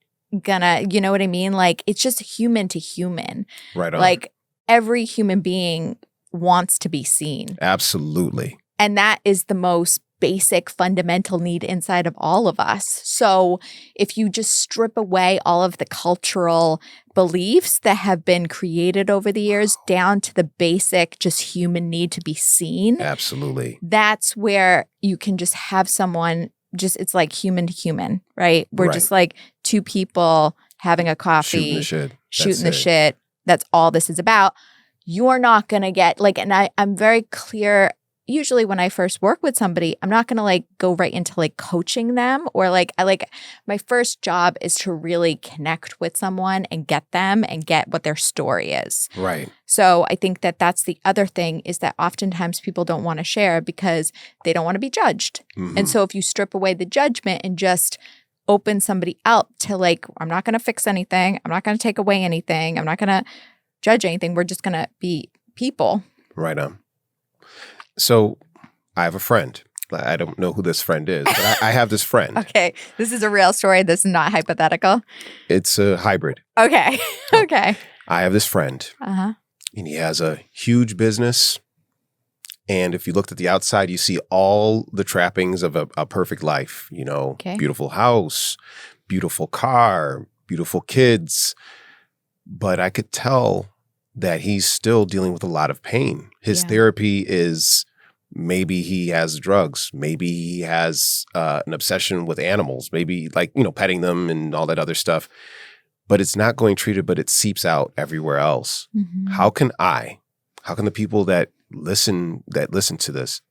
Speaker 2: gonna, you know what I mean? Like it's just human to human.
Speaker 1: Right on.
Speaker 2: Like every human being wants to be seen.
Speaker 1: Absolutely.
Speaker 2: And that is the most basic fundamental need inside of all of us. So if you just strip away all of the cultural beliefs that have been created over the years down to the basic just human need to be seen,
Speaker 1: Absolutely.
Speaker 2: that's where you can just have someone it's like human to human, right? We're just like two people having a coffee, shooting the shit. That's all this is about. You're not going to get and I'm very clear. Usually when I first work with somebody, I'm not going to go right into coaching them or my first job is to really connect with someone and get them and get what their story is.
Speaker 1: Right.
Speaker 2: So I think that that's the other thing is that oftentimes people don't want to share because they don't want to be judged.
Speaker 1: Mm-hmm.
Speaker 2: And so if you strip away the judgment and just open somebody up to I'm not going to fix anything. I'm not going to take away anything. I'm not going to judge anything. We're just going to be people.
Speaker 1: Right on. So I have a friend. I don't know who this friend is, but I have this friend.
Speaker 2: Okay. This is a real story. This is not hypothetical.
Speaker 1: It's a hybrid.
Speaker 2: Okay. Okay.
Speaker 1: I have this friend.
Speaker 2: Uh-huh.
Speaker 1: And he has a huge business. And if you looked at the outside, you see all the trappings of a perfect life. Beautiful house, beautiful car, beautiful kids. But I could tell that he's still dealing with a lot of pain. His therapy is maybe he has drugs. Maybe he has an obsession with animals. Maybe petting them and all that other stuff. But it's not going treated, but it seeps out everywhere else.
Speaker 2: Mm-hmm.
Speaker 1: How can the people that listen to this,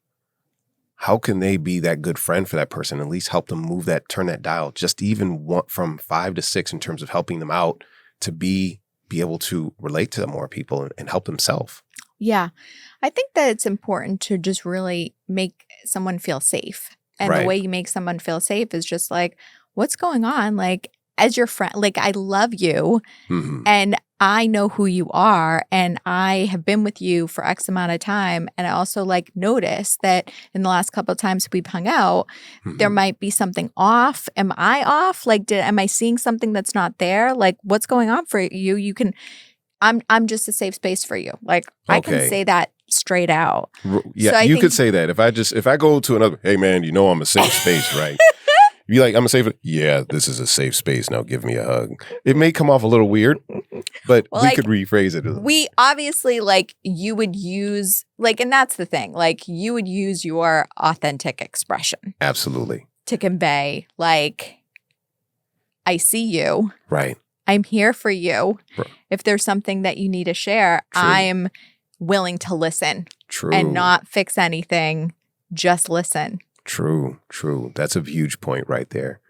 Speaker 1: how can they be that good friend for that person? At least help them turn that dial, just even from 5 to 6 in terms of helping them out to be able to relate to more people and help themselves.
Speaker 2: Yeah. I think that it's important to just really make someone feel safe. And the way you make someone feel safe is just what's going on? As your friend, I love you and I know who you are and I have been with you for X amount of time. And I also notice that in the last couple of times we've hung out, there might be something off. Am I off? Am I seeing something that's not there? What's going on for you? You can, I'm just a safe space for you. I can say that straight out.
Speaker 1: Yeah, so you could say that. If I go to another, hey man, I'm a safe space, right? You I'm a safe. Yeah, this is a safe space. Now give me a hug. It may come off a little weird, but we could rephrase it.
Speaker 2: We obviously you would use and that's the thing. You would use your authentic expression.
Speaker 1: Absolutely.
Speaker 2: To convey I see you.
Speaker 1: Right.
Speaker 2: I'm here for you.
Speaker 1: Right.
Speaker 2: If there's something that you need to share,
Speaker 1: True.
Speaker 2: I'm willing to listen.
Speaker 1: True.
Speaker 2: And not fix anything. Just listen.
Speaker 1: True. That's a huge point right there.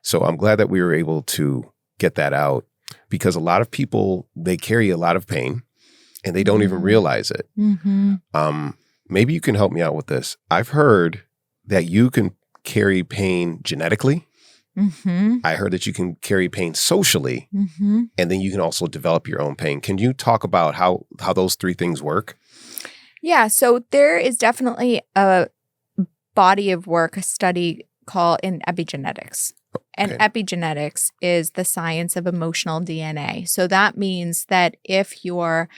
Speaker 1: So I'm glad that we were able to get that out because a lot of people, they carry a lot of pain and they don't even realize it.
Speaker 2: Mm-hmm.
Speaker 1: Maybe you can help me out with this. I've heard that you can carry pain genetically.
Speaker 2: Mm-hmm.
Speaker 1: I heard that you can carry pain socially, and then you can also develop your own pain. Can you talk about how those 3 things work?
Speaker 2: Yeah, so there is definitely a body of work, a study called in epigenetics. And epigenetics is the science of emotional DNA. So that means that if your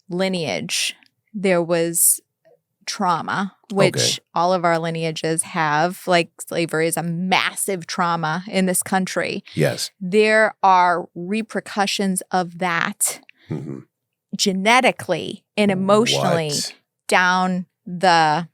Speaker 2: lineage, there was trauma, which all of our lineages have, slavery is a massive trauma in this country.
Speaker 1: Yes.
Speaker 2: There are repercussions of that genetically and emotionally down the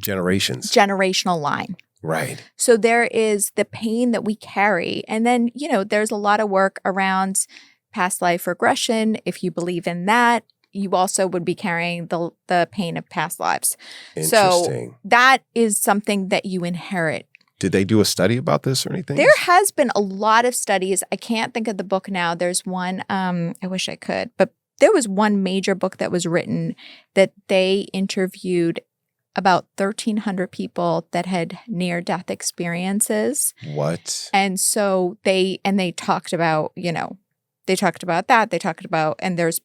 Speaker 2: generational line.
Speaker 1: Right.
Speaker 2: So there is the pain that we carry. And then, there's a lot of work around past life regression. If you believe in that, you also would be carrying the pain of past lives.
Speaker 1: Interesting.
Speaker 2: So that is something that you inherit.
Speaker 1: Did they do a study about this or anything?
Speaker 2: There has been a lot of studies. I can't think of the book now. There's one, I wish I could, but there was one major book that was written that they interviewed about 1,300 people that had near-death experiences.
Speaker 1: What?
Speaker 2: And so they talked about, they talked about that. They talked about, and there's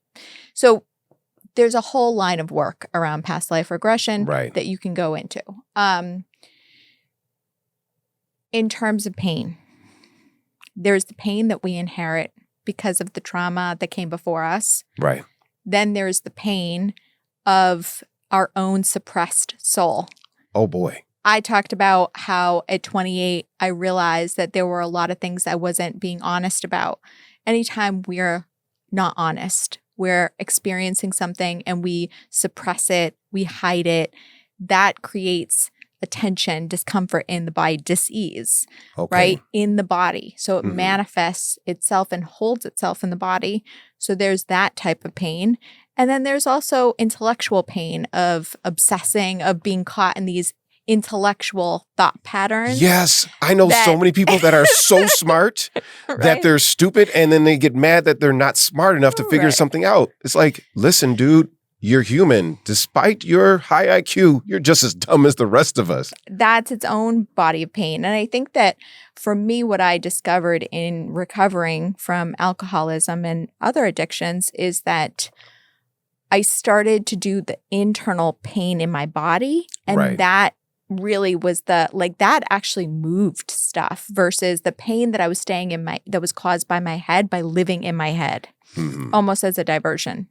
Speaker 2: a whole line of work around past life regression that you can go into. In terms of pain, there's the pain that we inherit because of the trauma that came before us.
Speaker 1: Right.
Speaker 2: Then there's the pain of our own suppressed soul.
Speaker 1: Oh, boy.
Speaker 2: I talked about how at 28, I realized that there were a lot of things I wasn't being honest about. Anytime we're not honest, we're experiencing something and we suppress it, we hide it, that creates a tension, discomfort in the body, dis-ease, right? In the body. So it manifests itself and holds itself in the body. So there's that type of pain. And then there's also intellectual pain of obsessing, of being caught in these intellectual thought patterns.
Speaker 1: Yes. I know so many people that are so smart that they're stupid, and then they get mad that they're not smart enough to figure something out. It's like, listen, dude, you're human. Despite your high IQ, you're just as dumb as the rest of us.
Speaker 2: That's its own body of pain. And I think that for me, what I discovered in recovering from alcoholism and other addictions is that I started to do the internal pain in my body, and that really was that actually moved stuff versus the pain that I was that was caused by my head, by living in my head, almost as a diversion.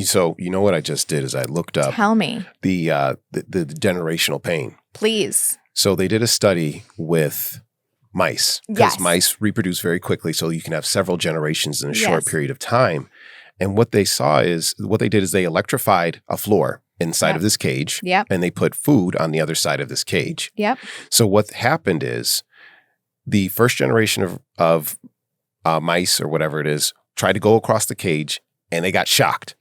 Speaker 1: So you know what I just did is I looked up.
Speaker 2: Tell me.
Speaker 1: The generational pain.
Speaker 2: Please.
Speaker 1: So they did a study with mice because mice reproduce very quickly, so you can have several generations in a short period of time. And what they did is they electrified a floor inside of this cage, and they put food on the other side of this cage. So what happened is the first generation of mice or whatever it is tried to go across the cage, and they got shocked.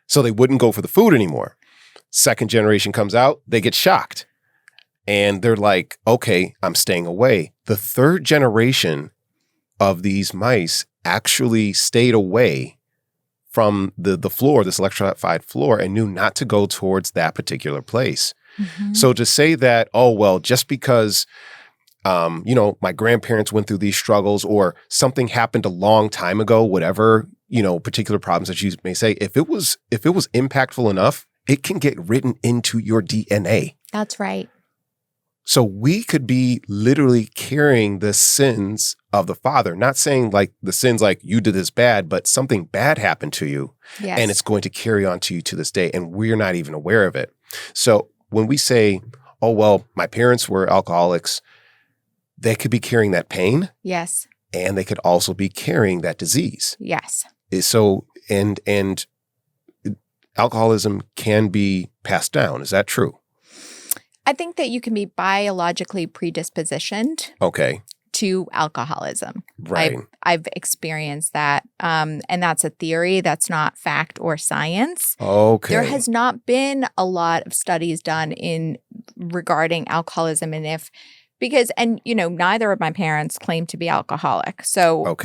Speaker 1: So they wouldn't go for the food anymore. Second generation comes out, they get shocked. And they're like, okay, I'm staying away. The third generation of these mice actually stayed away from the floor, this electrified floor, and knew not to go towards that particular place. So to say that, oh, well, just because, my grandparents went through these struggles or something happened a long time ago, whatever, particular problems that you may say, if it was impactful enough, it can get written into your DNA.
Speaker 2: That's right.
Speaker 1: So we could be literally carrying the sins of the father, not saying like the sins like you did this bad, but something bad happened to you and it's going to carry on to you to this day. And we're not even aware of it. So when we say, oh, well, my parents were alcoholics, they could be carrying that pain.
Speaker 2: Yes.
Speaker 1: And they could also be carrying that disease.
Speaker 2: Yes.
Speaker 1: So, and alcoholism can be passed down. Is that true?
Speaker 2: I think that you can be biologically predispositioned to alcoholism.
Speaker 1: Right.
Speaker 2: I've experienced that. And that's a theory. That's not fact or science.
Speaker 1: Okay.
Speaker 2: There has not been a lot of studies done regarding alcoholism and neither of my parents claimed to be alcoholic. So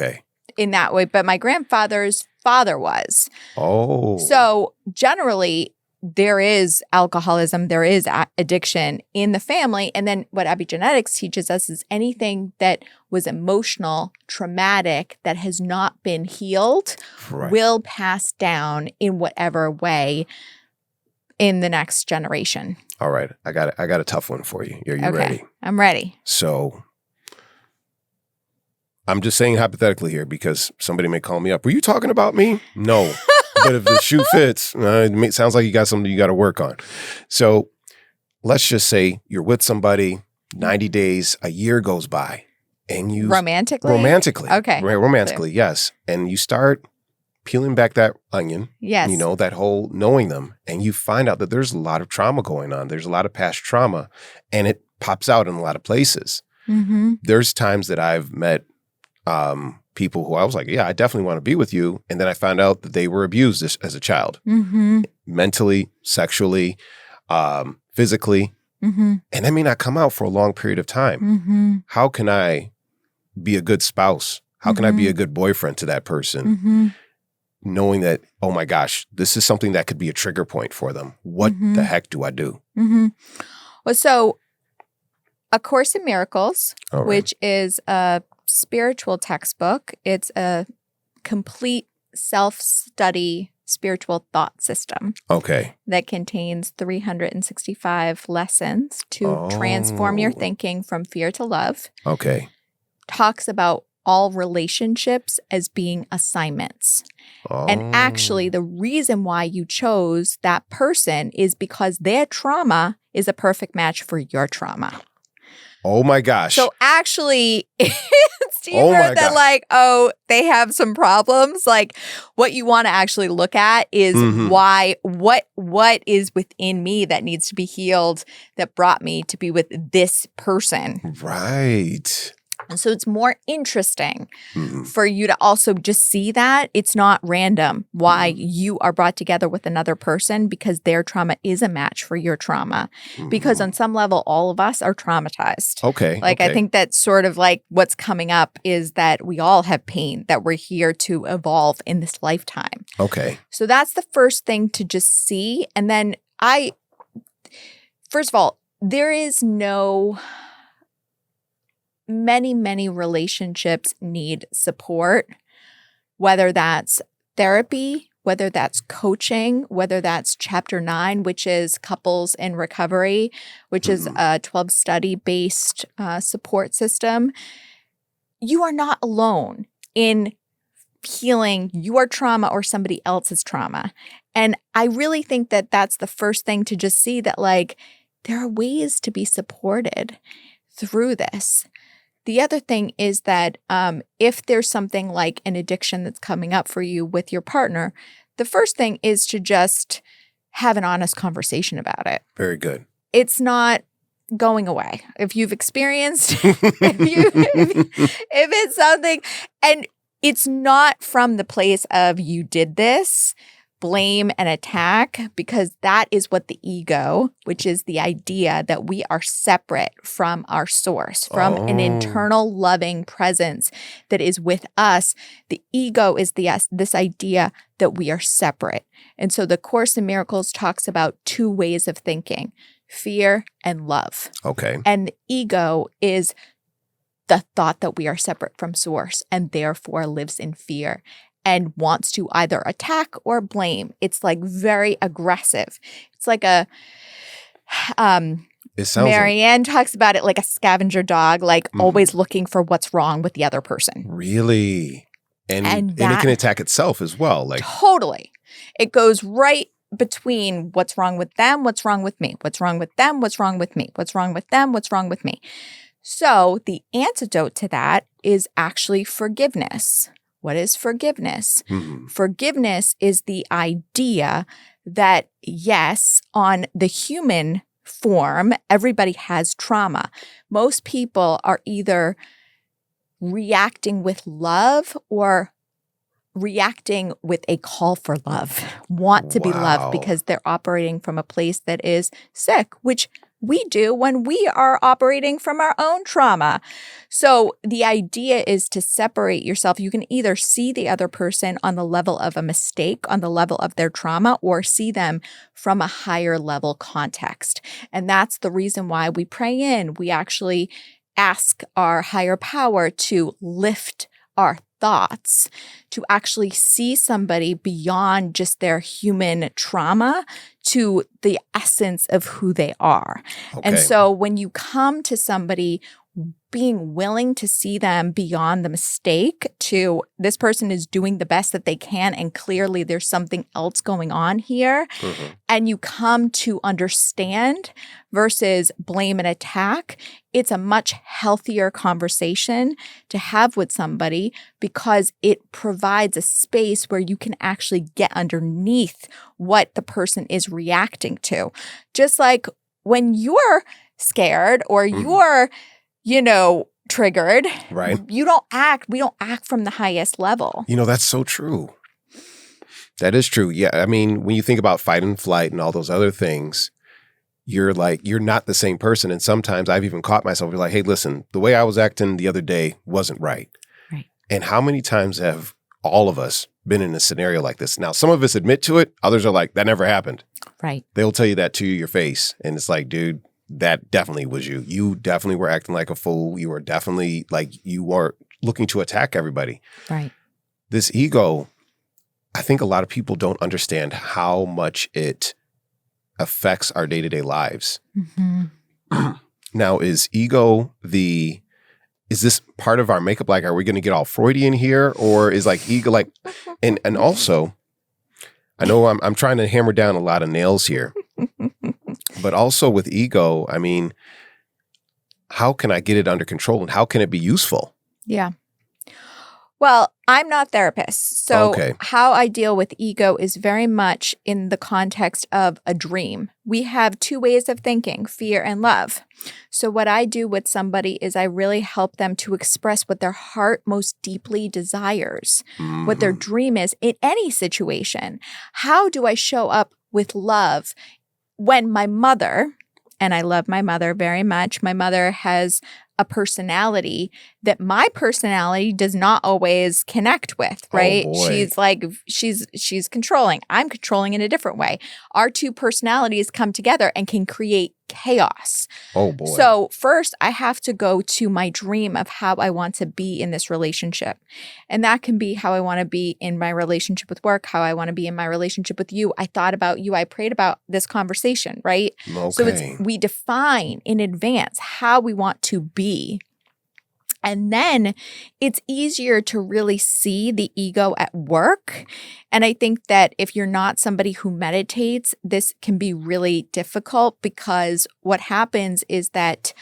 Speaker 2: in that way, but my grandfather's father was. Oh. So generally, there is alcoholism, there is addiction in the family. And then what epigenetics teaches us is anything that was emotional, traumatic, that has not been healed will pass down in whatever way in the next generation.
Speaker 1: All right. I got a tough one for you. Are you ready?
Speaker 2: I'm ready.
Speaker 1: So I'm just saying hypothetically here because somebody may call me up. Were you talking about me? No. But if the shoe fits, it sounds like you got something you got to work on. So let's just say you're with somebody, 90 days, a year goes by, and you
Speaker 2: romantically,
Speaker 1: okay, romantically, yes, and you start peeling back that onion, that whole knowing them, and you find out that there's a lot of trauma going on. There's a lot of past trauma, and it pops out in a lot of places. There's times that I've met people who I was like, yeah, I definitely want to be with you. And then I found out that they were abused as a child, mentally, sexually, physically. And that may not come out for a long period of time. How can I be a good spouse? How can I be a good boyfriend to that person? Knowing that, oh my gosh, this is something that could be a trigger point for them. What the heck do I do?
Speaker 2: Well, so A Course in Miracles, which is a spiritual textbook. It's a complete self-study spiritual thought system. That contains 365 lessons to transform your thinking from fear to love. Talks about all relationships as being assignments. And actually, the reason why you chose that person is because their trauma is a perfect match for your trauma.
Speaker 1: Oh my gosh.
Speaker 2: So actually, it's deeper than like, oh, they have some problems. Like what you want to actually look at is what is within me that needs to be healed that brought me to be with this person.
Speaker 1: Right.
Speaker 2: And so it's more interesting for you to also just see that it's not random why you are brought together with another person because their trauma is a match for your trauma. Because on some level, all of us are traumatized.
Speaker 1: Okay.
Speaker 2: Like I think that's sort of like what's coming up is that we all have pain, that we're here to evolve in this lifetime.
Speaker 1: Okay.
Speaker 2: So that's the first thing to just see. And then first of all, there is no... Many relationships need support, whether that's therapy, whether that's coaching, whether that's Chapter 9, which is couples in recovery, which is a 12-study-based support system. You are not alone in healing your trauma or somebody else's trauma. And I really think that that's the first thing to just see that, like, there are ways to be supported through this. The other thing is that if there's something like an addiction that's coming up for you with your partner, the first thing is to just have an honest conversation about it.
Speaker 1: Very good.
Speaker 2: It's not going away. If you've experienced, if it's something, and it's not from the place of you did this, blame and attack, because that is what the ego, which is the idea that we are separate from our source, from an internal loving presence that is with us. The ego is this idea that we are separate. And so the Course in Miracles talks about two ways of thinking, fear and love.
Speaker 1: Okay.
Speaker 2: And the ego is the thought that we are separate from source and therefore lives in fear and wants to either attack or blame. It's like very aggressive. It's like a, Marianne talks about it like a scavenger dog, like always looking for what's wrong with the other person.
Speaker 1: Really? And it can attack itself as well. Like
Speaker 2: totally. It goes right between what's wrong with them, what's wrong with me, what's wrong with them, what's wrong with me, what's wrong with them, what's wrong with me. So the antidote to that is actually forgiveness. What is forgiveness? Forgiveness is the idea that, yes, on the human form, everybody has trauma. Most people are either reacting with love or reacting with a call for love, want to be loved because they're operating from a place that is sick, which we do when we are operating from our own trauma. So the idea is to separate yourself. You can either see the other person on the level of a mistake, on the level of their trauma, or see them from a higher level context. And that's the reason why we pray in. We actually ask our higher power to lift our thoughts, to actually see somebody beyond just their human trauma to the essence of who they are. Okay. And so when you come to somebody, being willing to see them beyond the mistake to this person is doing the best that they can and clearly there's something else going on here, and you come to understand versus blame and attack, it's a much healthier conversation to have with somebody because it provides a space where you can actually get underneath what the person is reacting to. Just like when you're scared or you're triggered.
Speaker 1: Right.
Speaker 2: We don't act from the highest level.
Speaker 1: That's so true. That is true. Yeah. I mean, when you think about fight and flight and all those other things, you're not the same person. And sometimes I've even caught myself like, hey, listen, the way I was acting the other day wasn't right.
Speaker 2: Right. And
Speaker 1: how many times have all of us been in a scenario like this? Now, some of us admit to it. Others are like, that never happened.
Speaker 2: Right.
Speaker 1: They'll tell you that to your face. And it's like, dude, that definitely was you. You definitely were acting like a fool. You were definitely you were looking to attack everybody.
Speaker 2: Right.
Speaker 1: This ego, I think a lot of people don't understand how much it affects our day-to-day lives. Now, is ego is this part of our makeup? Like, are we going to get all Freudian here? Or is ego and also, I know I'm trying to hammer down a lot of nails here. But also with ego, I mean, how can I get it under control and how can it be useful?
Speaker 2: Yeah. Well, I'm not a therapist. So
Speaker 1: Okay.
Speaker 2: how I deal with ego is very much in the context of a dream. We have two ways of thinking, fear and love. So what I do with somebody is I really help them to express what their heart most deeply desires, what their dream is in any situation. How do I show up with love when my mother, and I love my mother very much, my mother has a personality that my personality does not always connect with, right?
Speaker 1: Oh, boy.
Speaker 2: She's like, she's controlling. I'm controlling in a different way. Our two personalities come together and can create chaos.
Speaker 1: Oh, boy.
Speaker 2: So first I have to go to my dream of how I want to be in this relationship. And that can be how I want to be in my relationship with work, how I want to be in my relationship with you. I thought about you. I prayed about this conversation, right?
Speaker 1: Okay.
Speaker 2: So we define in advance how we want to be. And then it's easier to really see the ego at work. And I think that if you're not somebody who meditates, this can be really difficult because what happens is that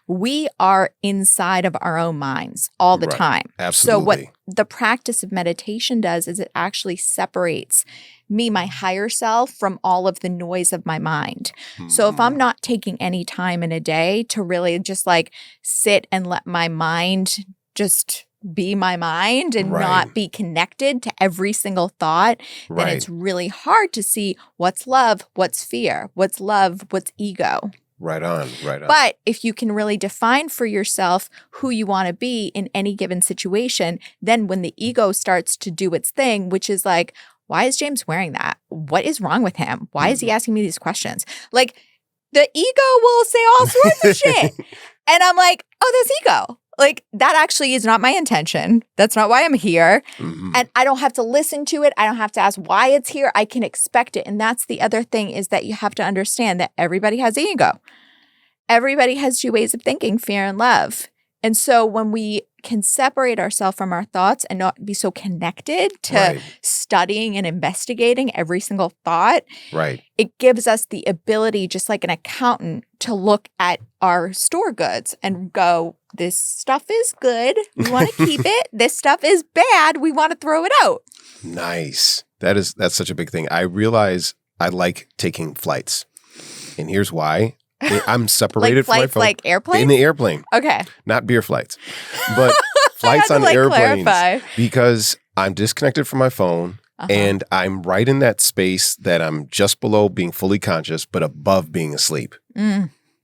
Speaker 2: we are inside of our own minds all the
Speaker 1: Right.
Speaker 2: time.
Speaker 1: Absolutely.
Speaker 2: So what the practice of meditation does is it actually separates me, my higher self, from all of the noise of my mind. So if I'm not taking any time in a day to really just like sit and let my mind just be my mind and
Speaker 1: Right.
Speaker 2: not be connected to every single thought, then
Speaker 1: Right.
Speaker 2: it's really hard to see what's love, what's fear, what's love, what's ego.
Speaker 1: Right on. Right on.
Speaker 2: But if you can really define for yourself who you want to be in any given situation, then when the ego starts to do its thing, which is like, why is James wearing that? What is wrong with him? Why is he asking me these questions? Like the ego will say all sorts of shit. And I'm like, oh, that's ego. Like that actually is not my intention. That's not why I'm here. And I don't have to listen to it. I don't have to ask why it's here. I can expect it. And that's the other thing is that you have to understand that everybody has ego. Everybody has two ways of thinking, fear and love. And so when we can separate ourselves from our thoughts and not be so connected to
Speaker 1: Right.
Speaker 2: studying and investigating every single thought,
Speaker 1: Right.
Speaker 2: it gives us the ability, just like an accountant, to look at our store goods and go, this stuff is good. We want to keep it. This stuff is bad. We want to throw it out.
Speaker 1: Nice. That's such a big thing. I realize I like taking flights. And here's why. I'm separated
Speaker 2: Like
Speaker 1: from my
Speaker 2: flights,
Speaker 1: phone.
Speaker 2: like airplanes?
Speaker 1: In the airplane.
Speaker 2: Okay.
Speaker 1: Not beer flights. But
Speaker 2: I
Speaker 1: flights
Speaker 2: had
Speaker 1: on
Speaker 2: to,
Speaker 1: airplanes.
Speaker 2: clarify.
Speaker 1: Because I'm disconnected from my phone. And I'm right in that space that I'm just below being fully conscious, but above being asleep.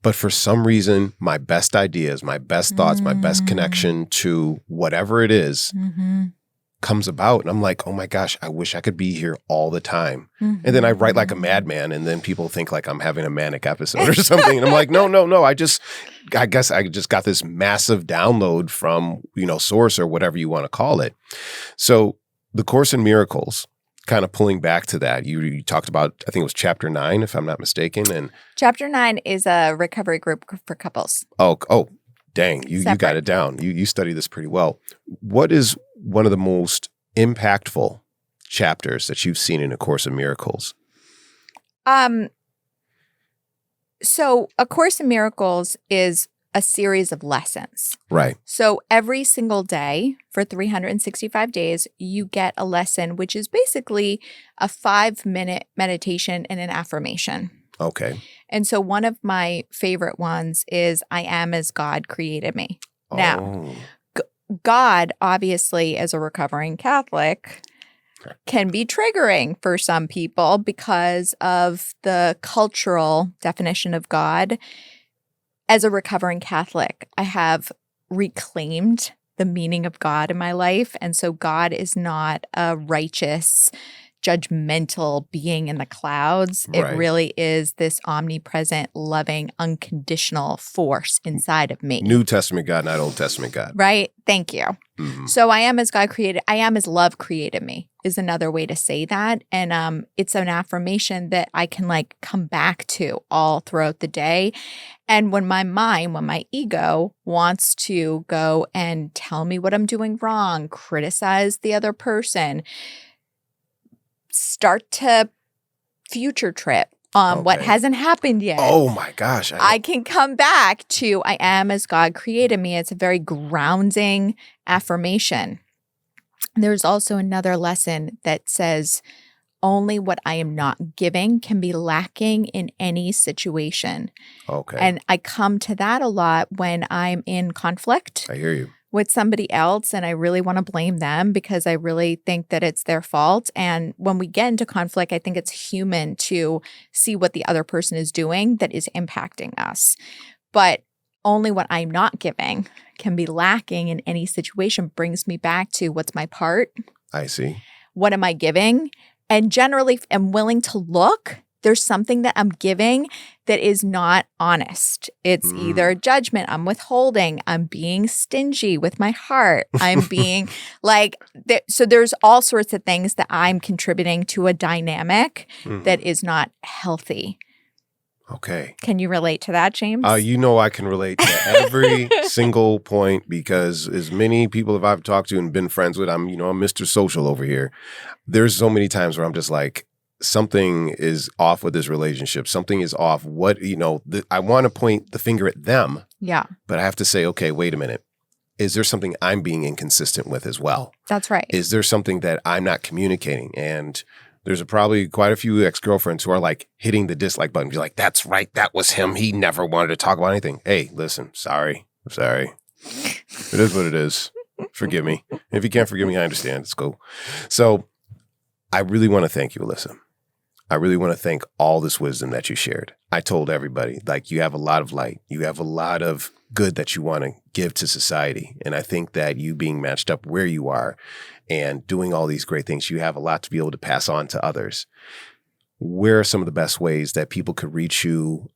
Speaker 1: But for some reason, my best ideas, my best thoughts, my best connection to whatever it is comes about. And I'm like, oh my gosh, I wish I could be here all the time. And then I write like a madman. And then people think like I'm having a manic episode or something. And I'm like, no. I guess I just got this massive download from, source or whatever you want to call it. So the Course in Miracles, kind of pulling back to that, you talked about, I think it was chapter 9, if I'm not mistaken. And
Speaker 2: Chapter 9 is a recovery group for couples.
Speaker 1: Oh, dang, you got it down. You study this pretty well. What is one of the most impactful chapters that you've seen in A Course in Miracles?
Speaker 2: So A Course in Miracles is a series of lessons.
Speaker 1: Right.
Speaker 2: So every single day for 365 days, you get a lesson, which is basically a 5-minute meditation and an affirmation.
Speaker 1: Okay.
Speaker 2: And so one of my favorite ones is, I am as God created me. Now, God, obviously, as a recovering Catholic, can be triggering for some people because of the cultural definition of God. As a recovering Catholic, I have reclaimed the meaning of God in my life. And so God is not a righteous, judgmental being in the clouds. It
Speaker 1: Right.
Speaker 2: really is this omnipresent, loving, unconditional force inside of me.
Speaker 1: New Testament God, not Old Testament God.
Speaker 2: Right? Thank you. So I am as God created, I am as love created me is another way to say that. And it's an affirmation that I can like come back to all throughout the day. And when my ego wants to go and tell me what I'm doing wrong, criticize the other person, start to future trip, what
Speaker 1: Okay.
Speaker 2: hasn't happened yet.
Speaker 1: Oh my gosh.
Speaker 2: I can come back to I am as God created me. It's a very grounding affirmation. There's also another lesson that says only what I am not giving can be lacking in any situation.
Speaker 1: Okay.
Speaker 2: And I come to that a lot when I'm in conflict
Speaker 1: I hear you.
Speaker 2: with somebody else and I really want to blame them because I really think that it's their fault. And when we get into conflict, I think it's human to see what the other person is doing that is impacting us. But only what I'm not giving can be lacking in any situation brings me back to what's my part?
Speaker 1: I see.
Speaker 2: What am I giving? And generally am willing to look. There's something that I'm giving that is not honest. It's either judgment, I'm withholding, I'm being stingy with my heart, I'm being so there's all sorts of things that I'm contributing to a dynamic that is not healthy.
Speaker 1: Okay.
Speaker 2: Can you relate to that, James?
Speaker 1: You know I can relate to every single point because as many people as I've talked to and been friends with, I'm Mr. Social over here. There's so many times where I'm just like, something is off with this relationship. Something is off. I want to point the finger at them.
Speaker 2: Yeah.
Speaker 1: But I have to say, okay, wait a minute. Is there something I'm being inconsistent with as well?
Speaker 2: That's right.
Speaker 1: Is there something that I'm not communicating? And there's probably quite a few ex-girlfriends who are like hitting the dislike button. Be like, that's right. That was him. He never wanted to talk about anything. Hey, listen, sorry. I'm sorry. It is what it is. Forgive me. If you can't forgive me, I understand. It's cool. So I really want to thank you, Alyssa. I really want to thank all this wisdom that you shared. I told everybody, like, you have a lot of light. You have a lot of good that you want to give to society. And I think that you being matched up where you are and doing all these great things, you have a lot to be able to pass on to others. Where are some of the best ways that people could reach you?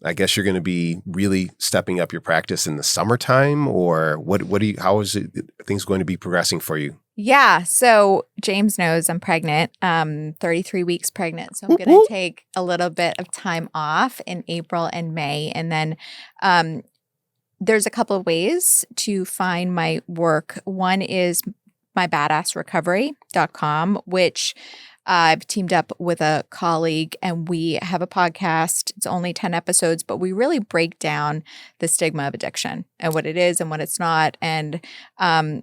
Speaker 1: I guess you're going to be really stepping up your practice in the summertime, or how is things going to be progressing for you?
Speaker 2: Yeah. So James knows I'm pregnant, 33 weeks pregnant. So I'm going to take a little bit of time off in April and May. And then there's a couple of ways to find my work. One is mybadassrecovery.com, which I've teamed up with a colleague and we have a podcast. It's only 10 episodes, but we really break down the stigma of addiction and what it is and what it's not. And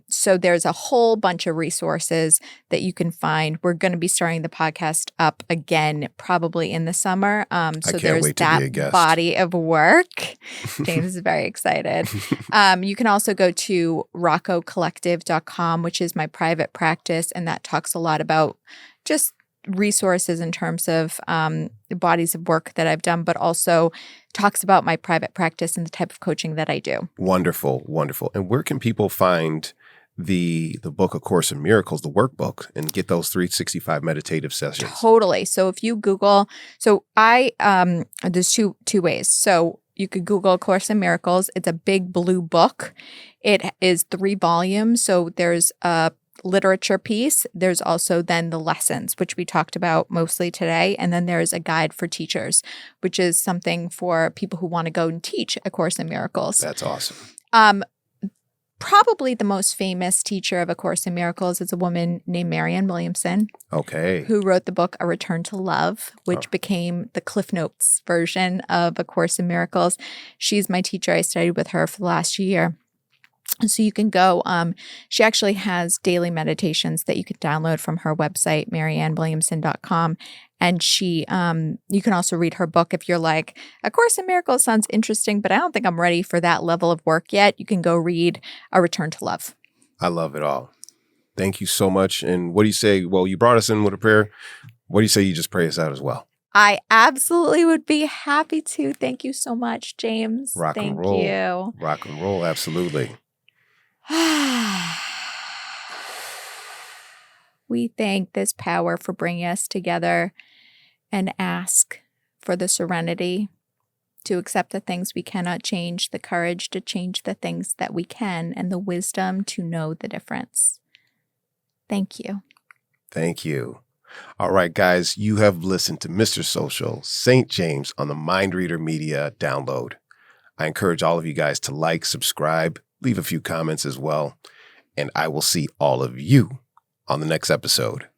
Speaker 2: so there's a whole bunch of resources that you can find. We're going to be starting the podcast up again probably in the summer. So there's that body of work. James is very excited. You can also go to roccocollective.com, which is my private practice. And that talks a lot about just resources in terms of bodies of work that I've done, but also talks about my private practice and the type of coaching that I do.
Speaker 1: Wonderful, wonderful. And where can people find the book, A Course in Miracles, the workbook, and get those 365 meditative sessions?
Speaker 2: Totally. So if you Google, there's two ways. So you could Google A Course in Miracles. It's a big blue book. It is 3 volumes. So there's a literature piece. There's also then the lessons, which we talked about mostly today. And then there's a guide for teachers, which is something for people who want to go and teach A Course in Miracles.
Speaker 1: That's awesome.
Speaker 2: Probably the most famous teacher of A Course in Miracles is a woman named Marianne Williamson.
Speaker 1: Okay.
Speaker 2: Who wrote the book A Return to Love, which became the Cliff Notes version of A Course in Miracles. She's my teacher. I studied with her for the last year. So you can go, she actually has daily meditations that you can download from her website, mariannewilliamson.com. And you can also read her book if you're like, A Course in Miracles sounds interesting, but I don't think I'm ready for that level of work yet. You can go read A Return to Love.
Speaker 1: I love it all. Thank you so much. And what do you say? Well, you brought us in with a prayer. What do you say you just pray us out as well?
Speaker 2: I absolutely would be happy to. Thank you so much, James.
Speaker 1: Rock and roll.
Speaker 2: Thank you.
Speaker 1: Rock and roll. Absolutely.
Speaker 2: We thank this power for bringing us together and ask for the serenity to accept the things we cannot change, the courage to change the things that we can, and the wisdom to know the difference. Thank you.
Speaker 1: Thank you. All right, guys, you have listened to Mr. Social, St. James on the Mind Reader Media download. I encourage all of you guys to like, subscribe, leave a few comments as well, and I will see all of you on the next episode.